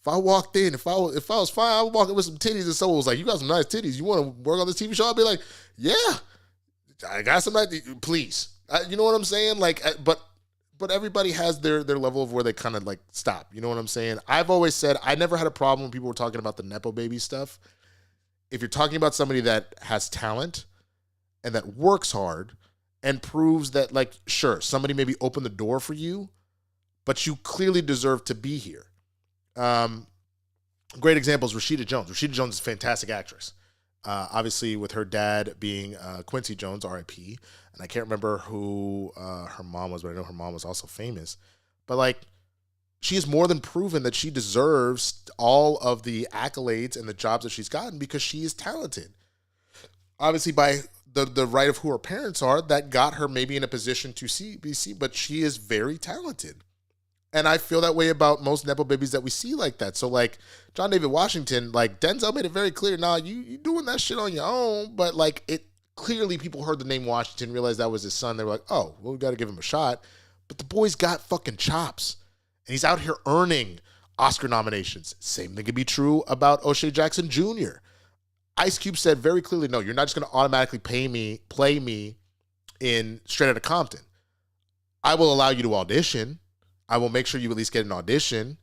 I walked in, if I was fine, I would walk in with some titties and someone was like, you got some nice titties. You want to work on this TV show? I'd be like, yeah, I got some nice, please. You know what I'm saying? Like, but everybody has their level of where they kind of like stop. You know what I'm saying? I've always said I never had a problem when people were talking about the Nepo baby stuff. If you're talking about somebody that has talent and that works hard and proves that, like, sure, somebody maybe opened the door for you, but you clearly deserve to be here. Great example is Rashida Jones. Rashida Jones is a fantastic actress. Obviously, with her dad being Quincy Jones, R.I.P. And I can't remember who her mom was, but I know her mom was also famous. But, like, she has more than proven that she deserves all of the accolades and the jobs that she's gotten because she is talented. Obviously, by the right of who her parents are, that got her maybe in a position to be seen, but she is very talented. And I feel that way about most Nepo babies that we see like that. So, like, John David Washington, like, Denzel made it very clear, nah, you doing that shit on your own. But, like, it clearly people heard the name Washington, realized that was his son. They were like, oh, well, we got to give him a shot. But the boy's got fucking chops. And he's out here earning Oscar nominations. Same thing could be true about O'Shea Jackson Jr. Ice Cube said very clearly, no, you're not just going to automatically play me in Straight Outta Compton. I will allow you to audition. I will make sure you at least get an audition,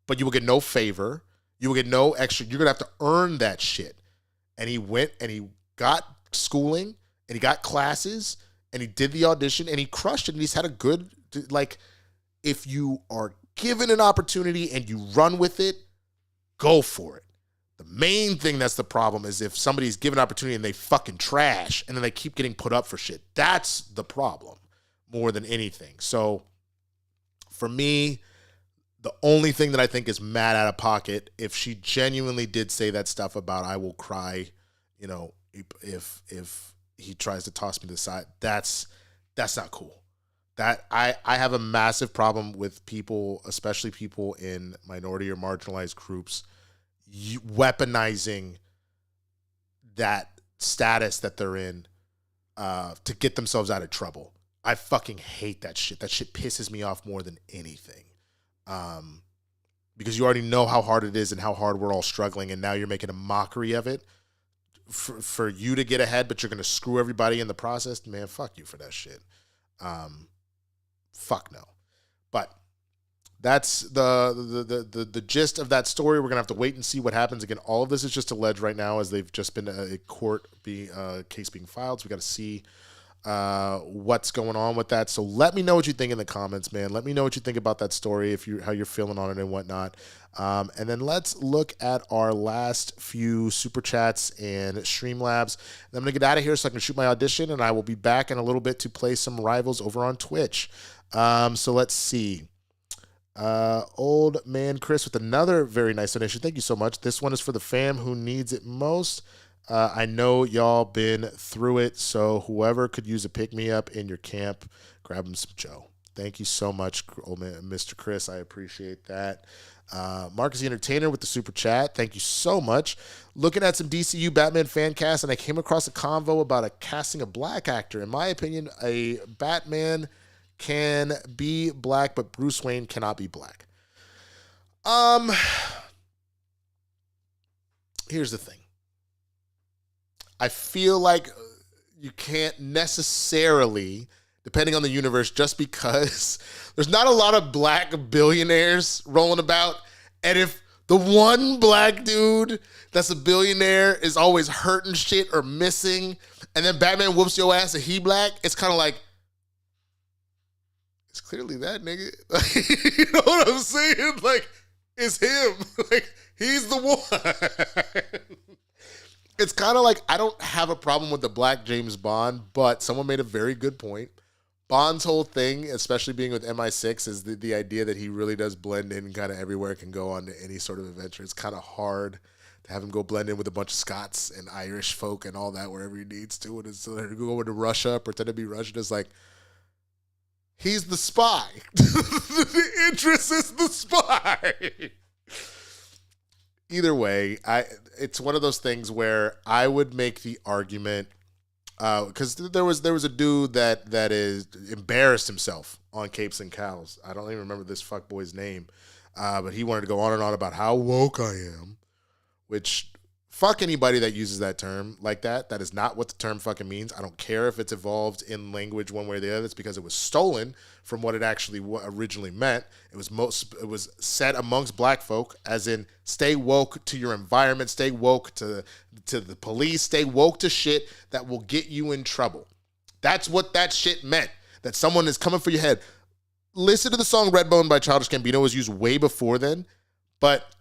but you will get no favor. You will get no extra. You're going to have to earn that shit. And he went and he got schooling and he got classes and he did the audition and he crushed it. And he's had a good, like, if you are given an opportunity and you run with it, go for it. The main thing that's the problem is if somebody's given an opportunity and they fucking trash and then they keep getting put up for shit. That's the problem more than anything. So, for me, the only thing that I think is mad out of pocket, if she genuinely did say that stuff about I will cry, you know, if he tries to toss me to the side, that's not cool. That I have a massive problem with people, especially people in minority or marginalized groups, weaponizing that status that they're in to get themselves out of trouble. I fucking hate that shit. That shit pisses me off more than anything. Because you already know how hard it is and how hard we're all struggling, and now you're making a mockery of it for you to get ahead, but you're going to screw everybody in the process. Man, fuck you for that shit. Fuck no. But that's the gist of that story. We're gonna have to wait and see what happens. Again, all of this is just alleged right now, as they've just been a court case being filed. So we got to see what's going on with that. So let me know what you think in the comments, man. Let me know what you think about that story, how you're feeling on it and whatnot. And then let's look at our last few super chats and Streamlabs. And I'm gonna get out of here so I can shoot my audition, and I will be back in a little bit to play some Rivals over on Twitch. So let's see. Old man Chris with another very nice donation. Thank you so much. This one is for the fam who needs it most. I know y'all been through it, so whoever could use a pick-me-up in your camp, grab him some Joe. Thank you so much, old man, Mr. Chris. I appreciate that. Marcus the Entertainer with the super chat. Thank you so much. Looking at some DCU Batman fan cast, and I came across a convo about casting a black actor. In my opinion, a Batman can be black, but Bruce Wayne cannot be black. Here's the thing. I feel like you can't necessarily, depending on the universe, just because there's not a lot of black billionaires rolling about. And if the one black dude that's a billionaire is always hurting shit or missing, and then Batman whoops your ass and he black, it's kind of like, it's clearly that nigga. You know what I'm saying? Like, it's him. Like, he's the one. It's kind of like, I don't have a problem with the black James Bond, but someone made a very good point. Bond's whole thing, especially being with MI6, is the idea that he really does blend in kind of everywhere, can go on to any sort of adventure. It's kind of hard to have him go blend in with a bunch of Scots and Irish folk and all that wherever he needs to. And it's to go into Russia, pretend to be Russian. It's like, he's the spy. The interest is the spy. Either way, it's one of those things where I would make the argument, because there was a dude that is embarrassed himself on Capes and Cows. I don't even remember this fuckboy's name, but he wanted to go on and on about how woke I am, which, fuck anybody that uses that term like that. That is not what the term fucking means. I don't care if it's evolved in language one way or the other. It's because it was stolen from what it actually originally meant. It was said amongst black folk as in, stay woke to your environment, stay woke to the police, stay woke to shit that will get you in trouble. That's what that shit meant. That someone is coming for your head. Listen to the song Redbone by Childish Gambino. It was used way before then, but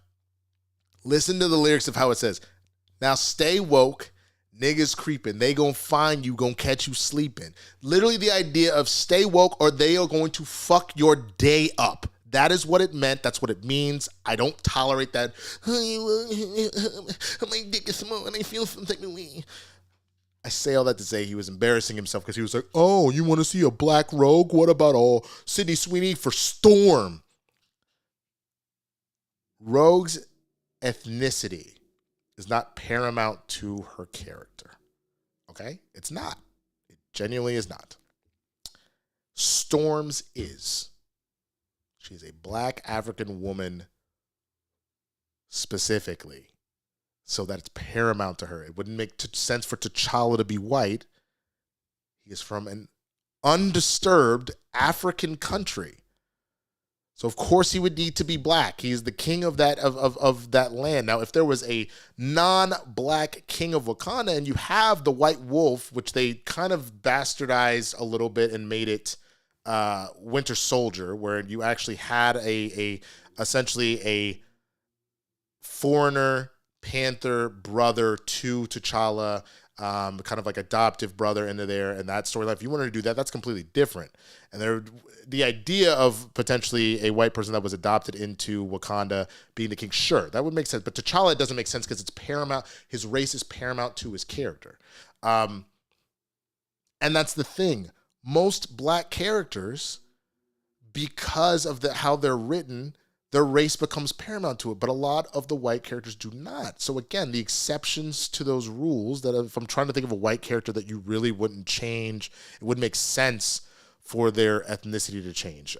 listen to the lyrics of how it says, now stay woke, niggas creeping. They gonna find you, gonna catch you sleeping. Literally the idea of stay woke or they are going to fuck your day up. That is what it meant. That's what it means. I don't tolerate that. My dick is small and I feel some type of way. I say all that to say he was embarrassing himself because he was like, oh, you want to see a black rogue? What about Sydney Sweeney for Storm? Rogue's ethnicity is not paramount to her character. Okay? It's not. It genuinely is not. Storm's is. She's a black African woman specifically, so that it's paramount to her. It wouldn't make sense for T'Challa to be white. He is from an undisturbed African country. So of course he would need to be black. He is the king of that of that land. Now, if there was a non-black king of Wakanda, and you have the White Wolf, which they kind of bastardized a little bit and made it Winter Soldier, where you actually had essentially a foreigner Panther brother to T'Challa, kind of like adoptive brother into there, and that storyline. If you wanted to do that, that's completely different. And the idea of potentially a white person that was adopted into Wakanda being the king, sure, that would make sense. But T'Challa, it doesn't make sense because it's paramount. His race is paramount to his character. And that's the thing. Most black characters, because of how they're written, their race becomes paramount to it, but a lot of the white characters do not. So again, the exceptions to those rules, that if I'm trying to think of a white character that you really wouldn't change, it wouldn't make sense for their ethnicity to change.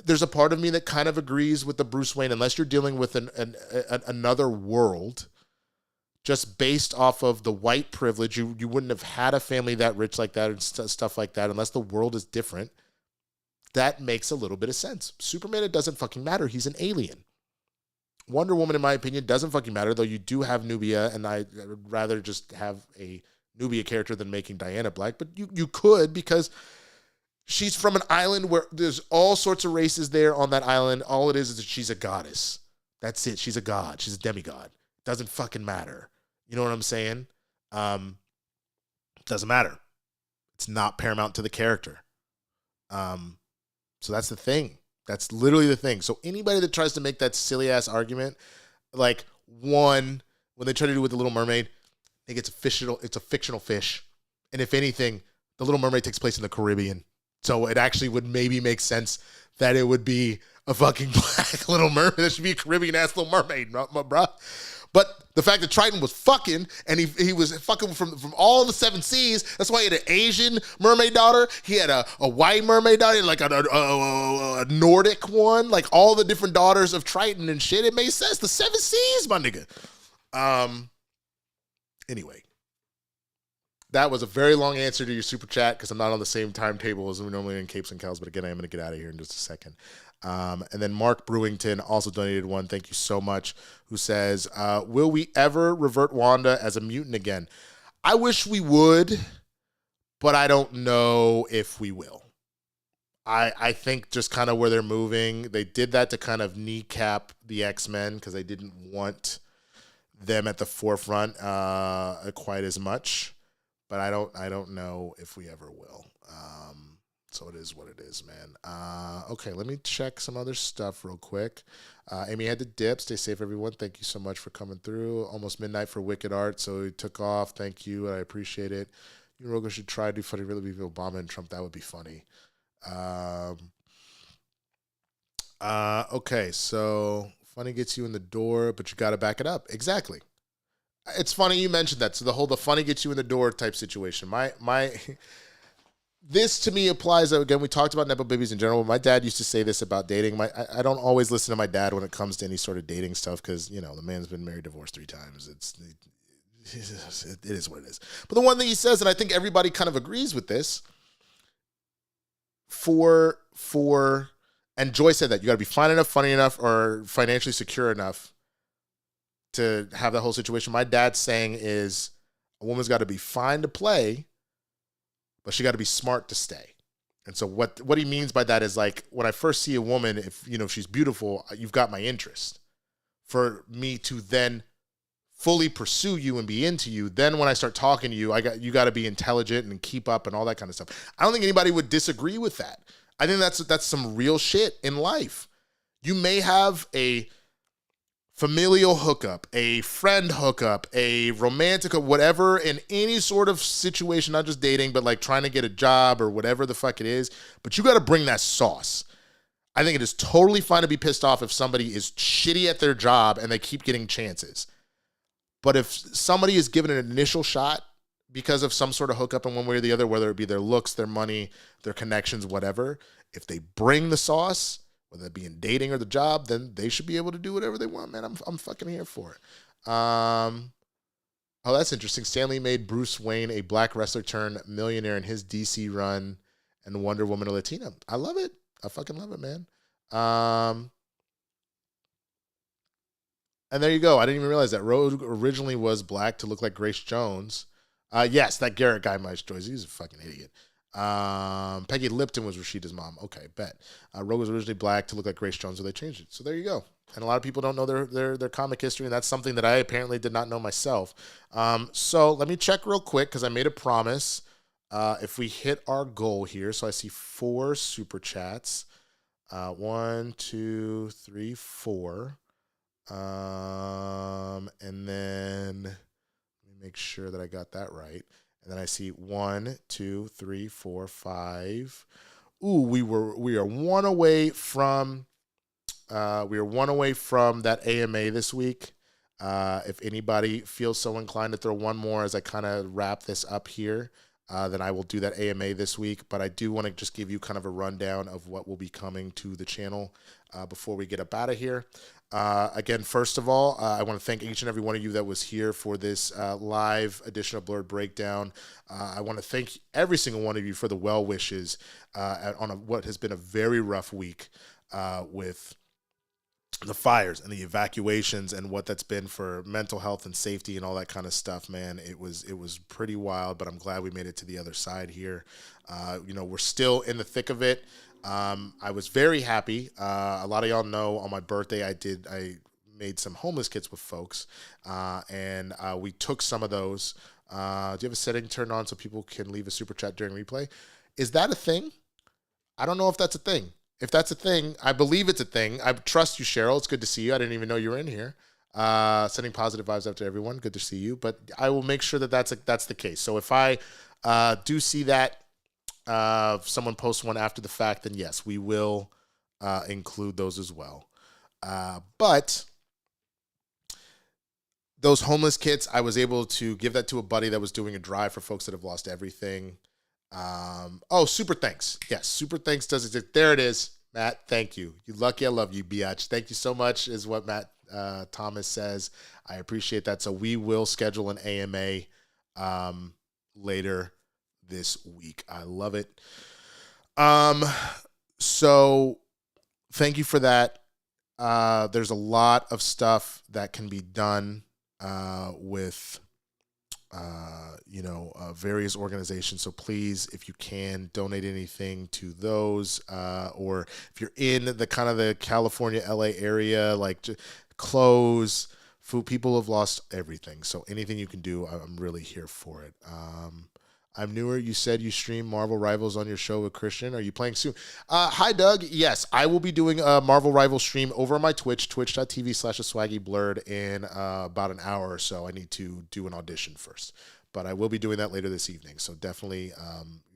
There's a part of me that kind of agrees with the Bruce Wayne, unless you're dealing with another world, just based off of the white privilege, you wouldn't have had a family that rich like that and stuff like that, unless the world is different. that makes a little bit of sense. Superman, it doesn't fucking matter. He's an alien. Wonder Woman, in my opinion, doesn't fucking matter, though you do have Nubia, and I would rather just have a Nubia character than making Diana black, but you could, because she's from an island where there's all sorts of races there on that island. All it is that she's a goddess. That's it. She's a god. She's a demigod. Doesn't fucking matter. You know what I'm saying? Doesn't matter. It's not paramount to the character. So that's the thing. That's literally the thing. So anybody that tries to make that silly ass argument, like when they try to do with the Little Mermaid, I think it's a fictional fish. And if anything, the Little Mermaid takes place in the Caribbean. So it actually would maybe make sense that it would be a fucking black Little Mermaid. There should be a Caribbean ass Little Mermaid, bruh. But the fact that Triton was fucking, and he was fucking from all the 7 seas, that's why he had an Asian mermaid daughter, he had a white mermaid daughter, like a Nordic one, like all the different daughters of Triton and shit. It made sense. The 7 seas, my nigga. Anyway, that was a very long answer to your super chat because I'm not on the same timetable as we normally in Capes and Cows, but again, I am going to get out of here in just a second. And then Mark Brewington also donated one, thank you so much, who says, will we ever revert Wanda as a mutant again? I wish we would, but I don't know if we will. I think just kind of where they're moving, they did that to kind of kneecap the X-Men because they didn't want them at the forefront quite as much, but I don't know if we ever will. So it is what it is, man. Okay, let me check some other stuff real quick. Amy had to dip. Stay safe, everyone. Thank you so much for coming through. Almost midnight for Wicked Art, so he took off. Thank you. I appreciate it. You Rogo should try to do funny really be Obama and Trump. That would be funny. Okay, so funny gets you in the door, but you got to back it up. Exactly. It's funny you mentioned that. So the funny gets you in the door type situation. This to me applies, again, we talked about Nepo babies in general. My dad used to say this about dating. I don't always listen to my dad when it comes to any sort of dating stuff because, the man's been married, divorced 3 times. It is what it is. But the one thing he says, and I think everybody kind of agrees with this, and Joy said that, you got to be fine enough, funny enough, or financially secure enough to have that whole situation. My dad's saying is a woman's got to be fine to play, but she got to be smart to stay. And so what he means by that is, like, when I first see a woman, if she's beautiful, you've got my interest. For me to then fully pursue you and be into you, then when I start talking to you, you got to be intelligent and keep up and all that kind of stuff. I don't think anybody would disagree with that. I think that's some real shit in life. You may have a familial hookup, a friend hookup, a romantic, whatever, in any sort of situation, not just dating, but like trying to get a job or whatever the fuck it is. But you got to bring that sauce. I think it is totally fine to be pissed off if somebody is shitty at their job and they keep getting chances. But if somebody is given an initial shot because of some sort of hookup in one way or the other, whether it be their looks, their money, their connections, whatever, if they bring the sauce, whether it be in dating or the job, then they should be able to do whatever they want, man. I'm fucking here for it. Oh, that's interesting. Stan Lee made Bruce Wayne a black wrestler turned millionaire in his DC run, and Wonder Woman a Latina. I love it. I fucking love it, man. And there you go. I didn't even realize that Rogue originally was black to look like Grace Jones. Yes, that Garrett guy, Mike Joyce, he's a fucking idiot. Peggy Lipton was Rashida's mom. Okay, bet. Rogue was originally black to look like Grace Jones, so they changed it. So there you go. And a lot of people don't know their comic history, and that's something that I apparently did not know myself. So let me check real quick because I made a promise. If we hit our goal here, so I see 4 super chats. 1, 2, 3, 4. And then let me make sure that I got that right. And then I see 1, 2, 3, 4, 5. Ooh, we are one away from that AMA this week. If anybody feels so inclined to throw one more as I kind of wrap this up here, then I will do that AMA this week. But I do want to just give you kind of a rundown of what will be coming to the channel before we get up out of here. Again, first of all, I want to thank each and every one of you that was here for this live edition of Blerd Breakdown. I want to thank every single one of you for the well wishes on what has been a very rough week with the fires and the evacuations and what that's been for mental health and safety and all that kind of stuff, man. It was pretty wild, but I'm glad we made it to the other side here. We're still in the thick of it. I was very happy. A lot of y'all know on my birthday, I made some homeless kits with folks, and we took some of those. Do you have a setting turned on so people can leave a super chat during replay? Is that a thing? I don't know if that's a thing. If that's a thing, I believe it's a thing. I trust you, Cheryl. It's good to see you. I didn't even know you were in here. Sending positive vibes out to everyone. Good to see you. But I will make sure that that's the case. So if I do see that, someone posts one after the fact, then yes, we will include those as well. But those homeless kits, I was able to give that to a buddy that was doing a drive for folks that have lost everything. Super thanks. Yes, super thanks does it. There it is, Matt. Thank you. You lucky I love you, biatch. Thank you so much is what Matt Thomas says. I appreciate that. So we will schedule an AMA later this week. I love it. So thank you for that. There's a lot of stuff that can be done with various organizations. So please, if you can, donate anything to those, or if you're in the kind of the California, LA area, like clothes, food, people have lost everything. So anything you can do, I'm really here for it. I'm newer. You said you stream Marvel Rivals on your show with Christian. Are you playing soon? Hi, Doug. Yes, I will be doing a Marvel Rivals stream over on my Twitch, twitch.tv/swaggyblerd in about an hour or so. I need to do an audition first, but I will be doing that later this evening. So definitely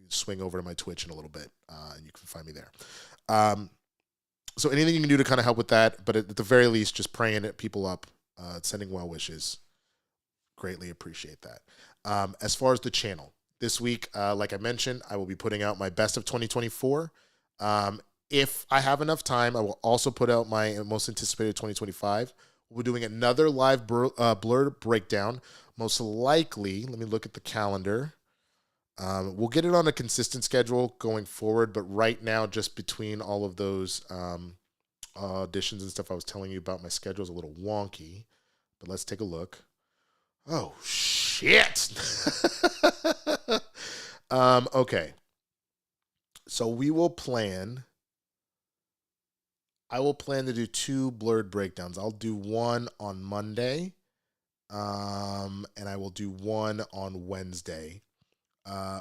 swing over to my Twitch in a little bit, and you can find me there. So anything you can do to kind of help with that, but at the very least, just praying people up, sending well wishes. Greatly appreciate that. As far as the channel, this week, like I mentioned, I will be putting out my best of 2024. If I have enough time, I will also put out my most anticipated 2025. We're doing another live Blerd breakdown. Most likely, let me look at the calendar. We'll get it on a consistent schedule going forward, but right now, just between all of those auditions and stuff I was telling you about, my schedule is a little wonky. But let's take a look. Oh, shit. Okay. So I will plan to do 2 Blerd breakdowns. I'll do one on Monday, and I will do one on Wednesday.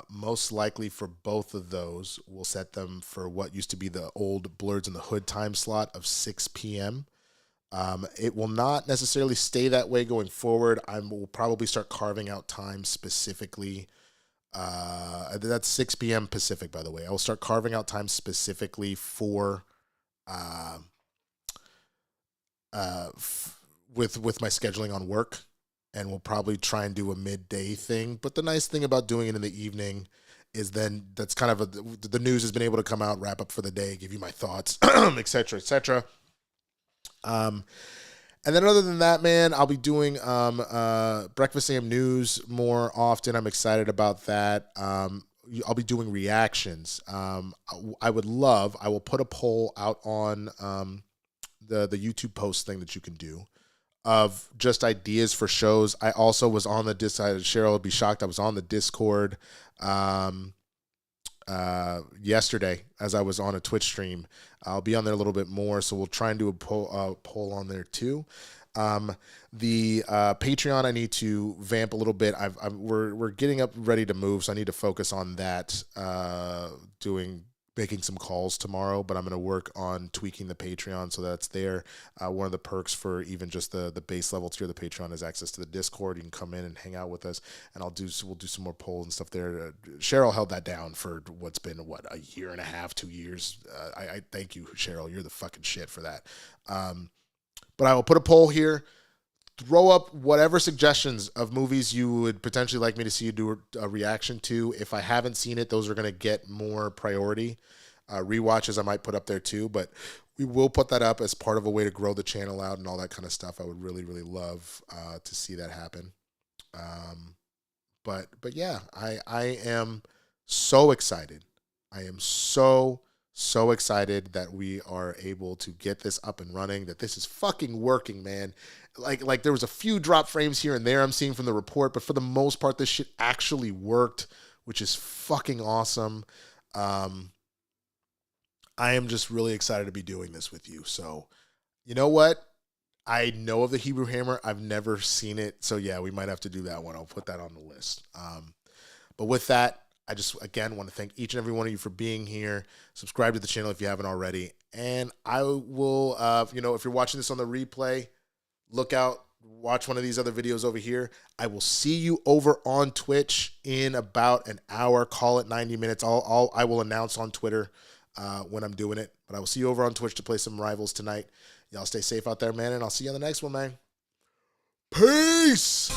Most likely for both of those, we'll set them for what used to be the old Blerds in the Hood time slot of 6 p.m. It will not necessarily stay that way going forward. I will probably start carving out time specifically. That's 6 p.m. Pacific, by the way. I will start carving out time specifically for with my scheduling on work, and we'll probably try and do a midday thing. But the nice thing about doing it in the evening is then that's kind of the news has been able to come out, wrap up for the day, give you my thoughts, et cetera, et cetera. And then other than that, man, I'll be doing Breakfast AM News more often. I'm excited about that. I'll be doing reactions. I will put a poll out on the YouTube post thing that you can do of just ideas for shows. I also was on the Discord. Cheryl would be shocked. I was on the Discord yesterday as I was on a Twitch stream. I'll be on there a little bit more, so we'll try and do a poll on there too. The Patreon, I need to vamp a little bit. We're getting up ready to move, so I need to focus on that. Making some calls tomorrow, but I'm going to work on tweaking the Patreon so that's there. One of the perks for even just the base level tier of the Patreon is access to the Discord. You can come in and hang out with us, and we'll do some more polls and stuff there. Cheryl held that down for what's been, a year and a half, 2 years. I thank you, Cheryl. You're the fucking shit for that. But I will put a poll here. Throw up whatever suggestions of movies you would potentially like me to see you do a reaction to. If I haven't seen it, those are going to get more priority. Rewatches I might put up there too, but we will put that up as part of a way to grow the channel out and all that kind of stuff. I would really, really love to see that happen. But yeah, I am so excited. I am so excited that we are able to get this up and running, that this is fucking working, man. Like there was a few drop frames here and there I'm seeing from the report, but for the most part, this shit actually worked, which is fucking awesome. I am just really excited to be doing this with you. So, you know what? I know of the Hebrew Hammer. I've never seen it. So yeah, we might have to do that one. I'll put that on the list. But with that, I just, again, want to thank each and every one of you for being here. Subscribe to the channel if you haven't already. And I will, if you're watching this on the replay, look out, watch one of these other videos over here. I will see you over on Twitch in about an hour. Call it 90 minutes. I will announce on Twitter when I'm doing it. But I will see you over on Twitch to play some Rivals tonight. Y'all stay safe out there, man, and I'll see you on the next one, man. Peace!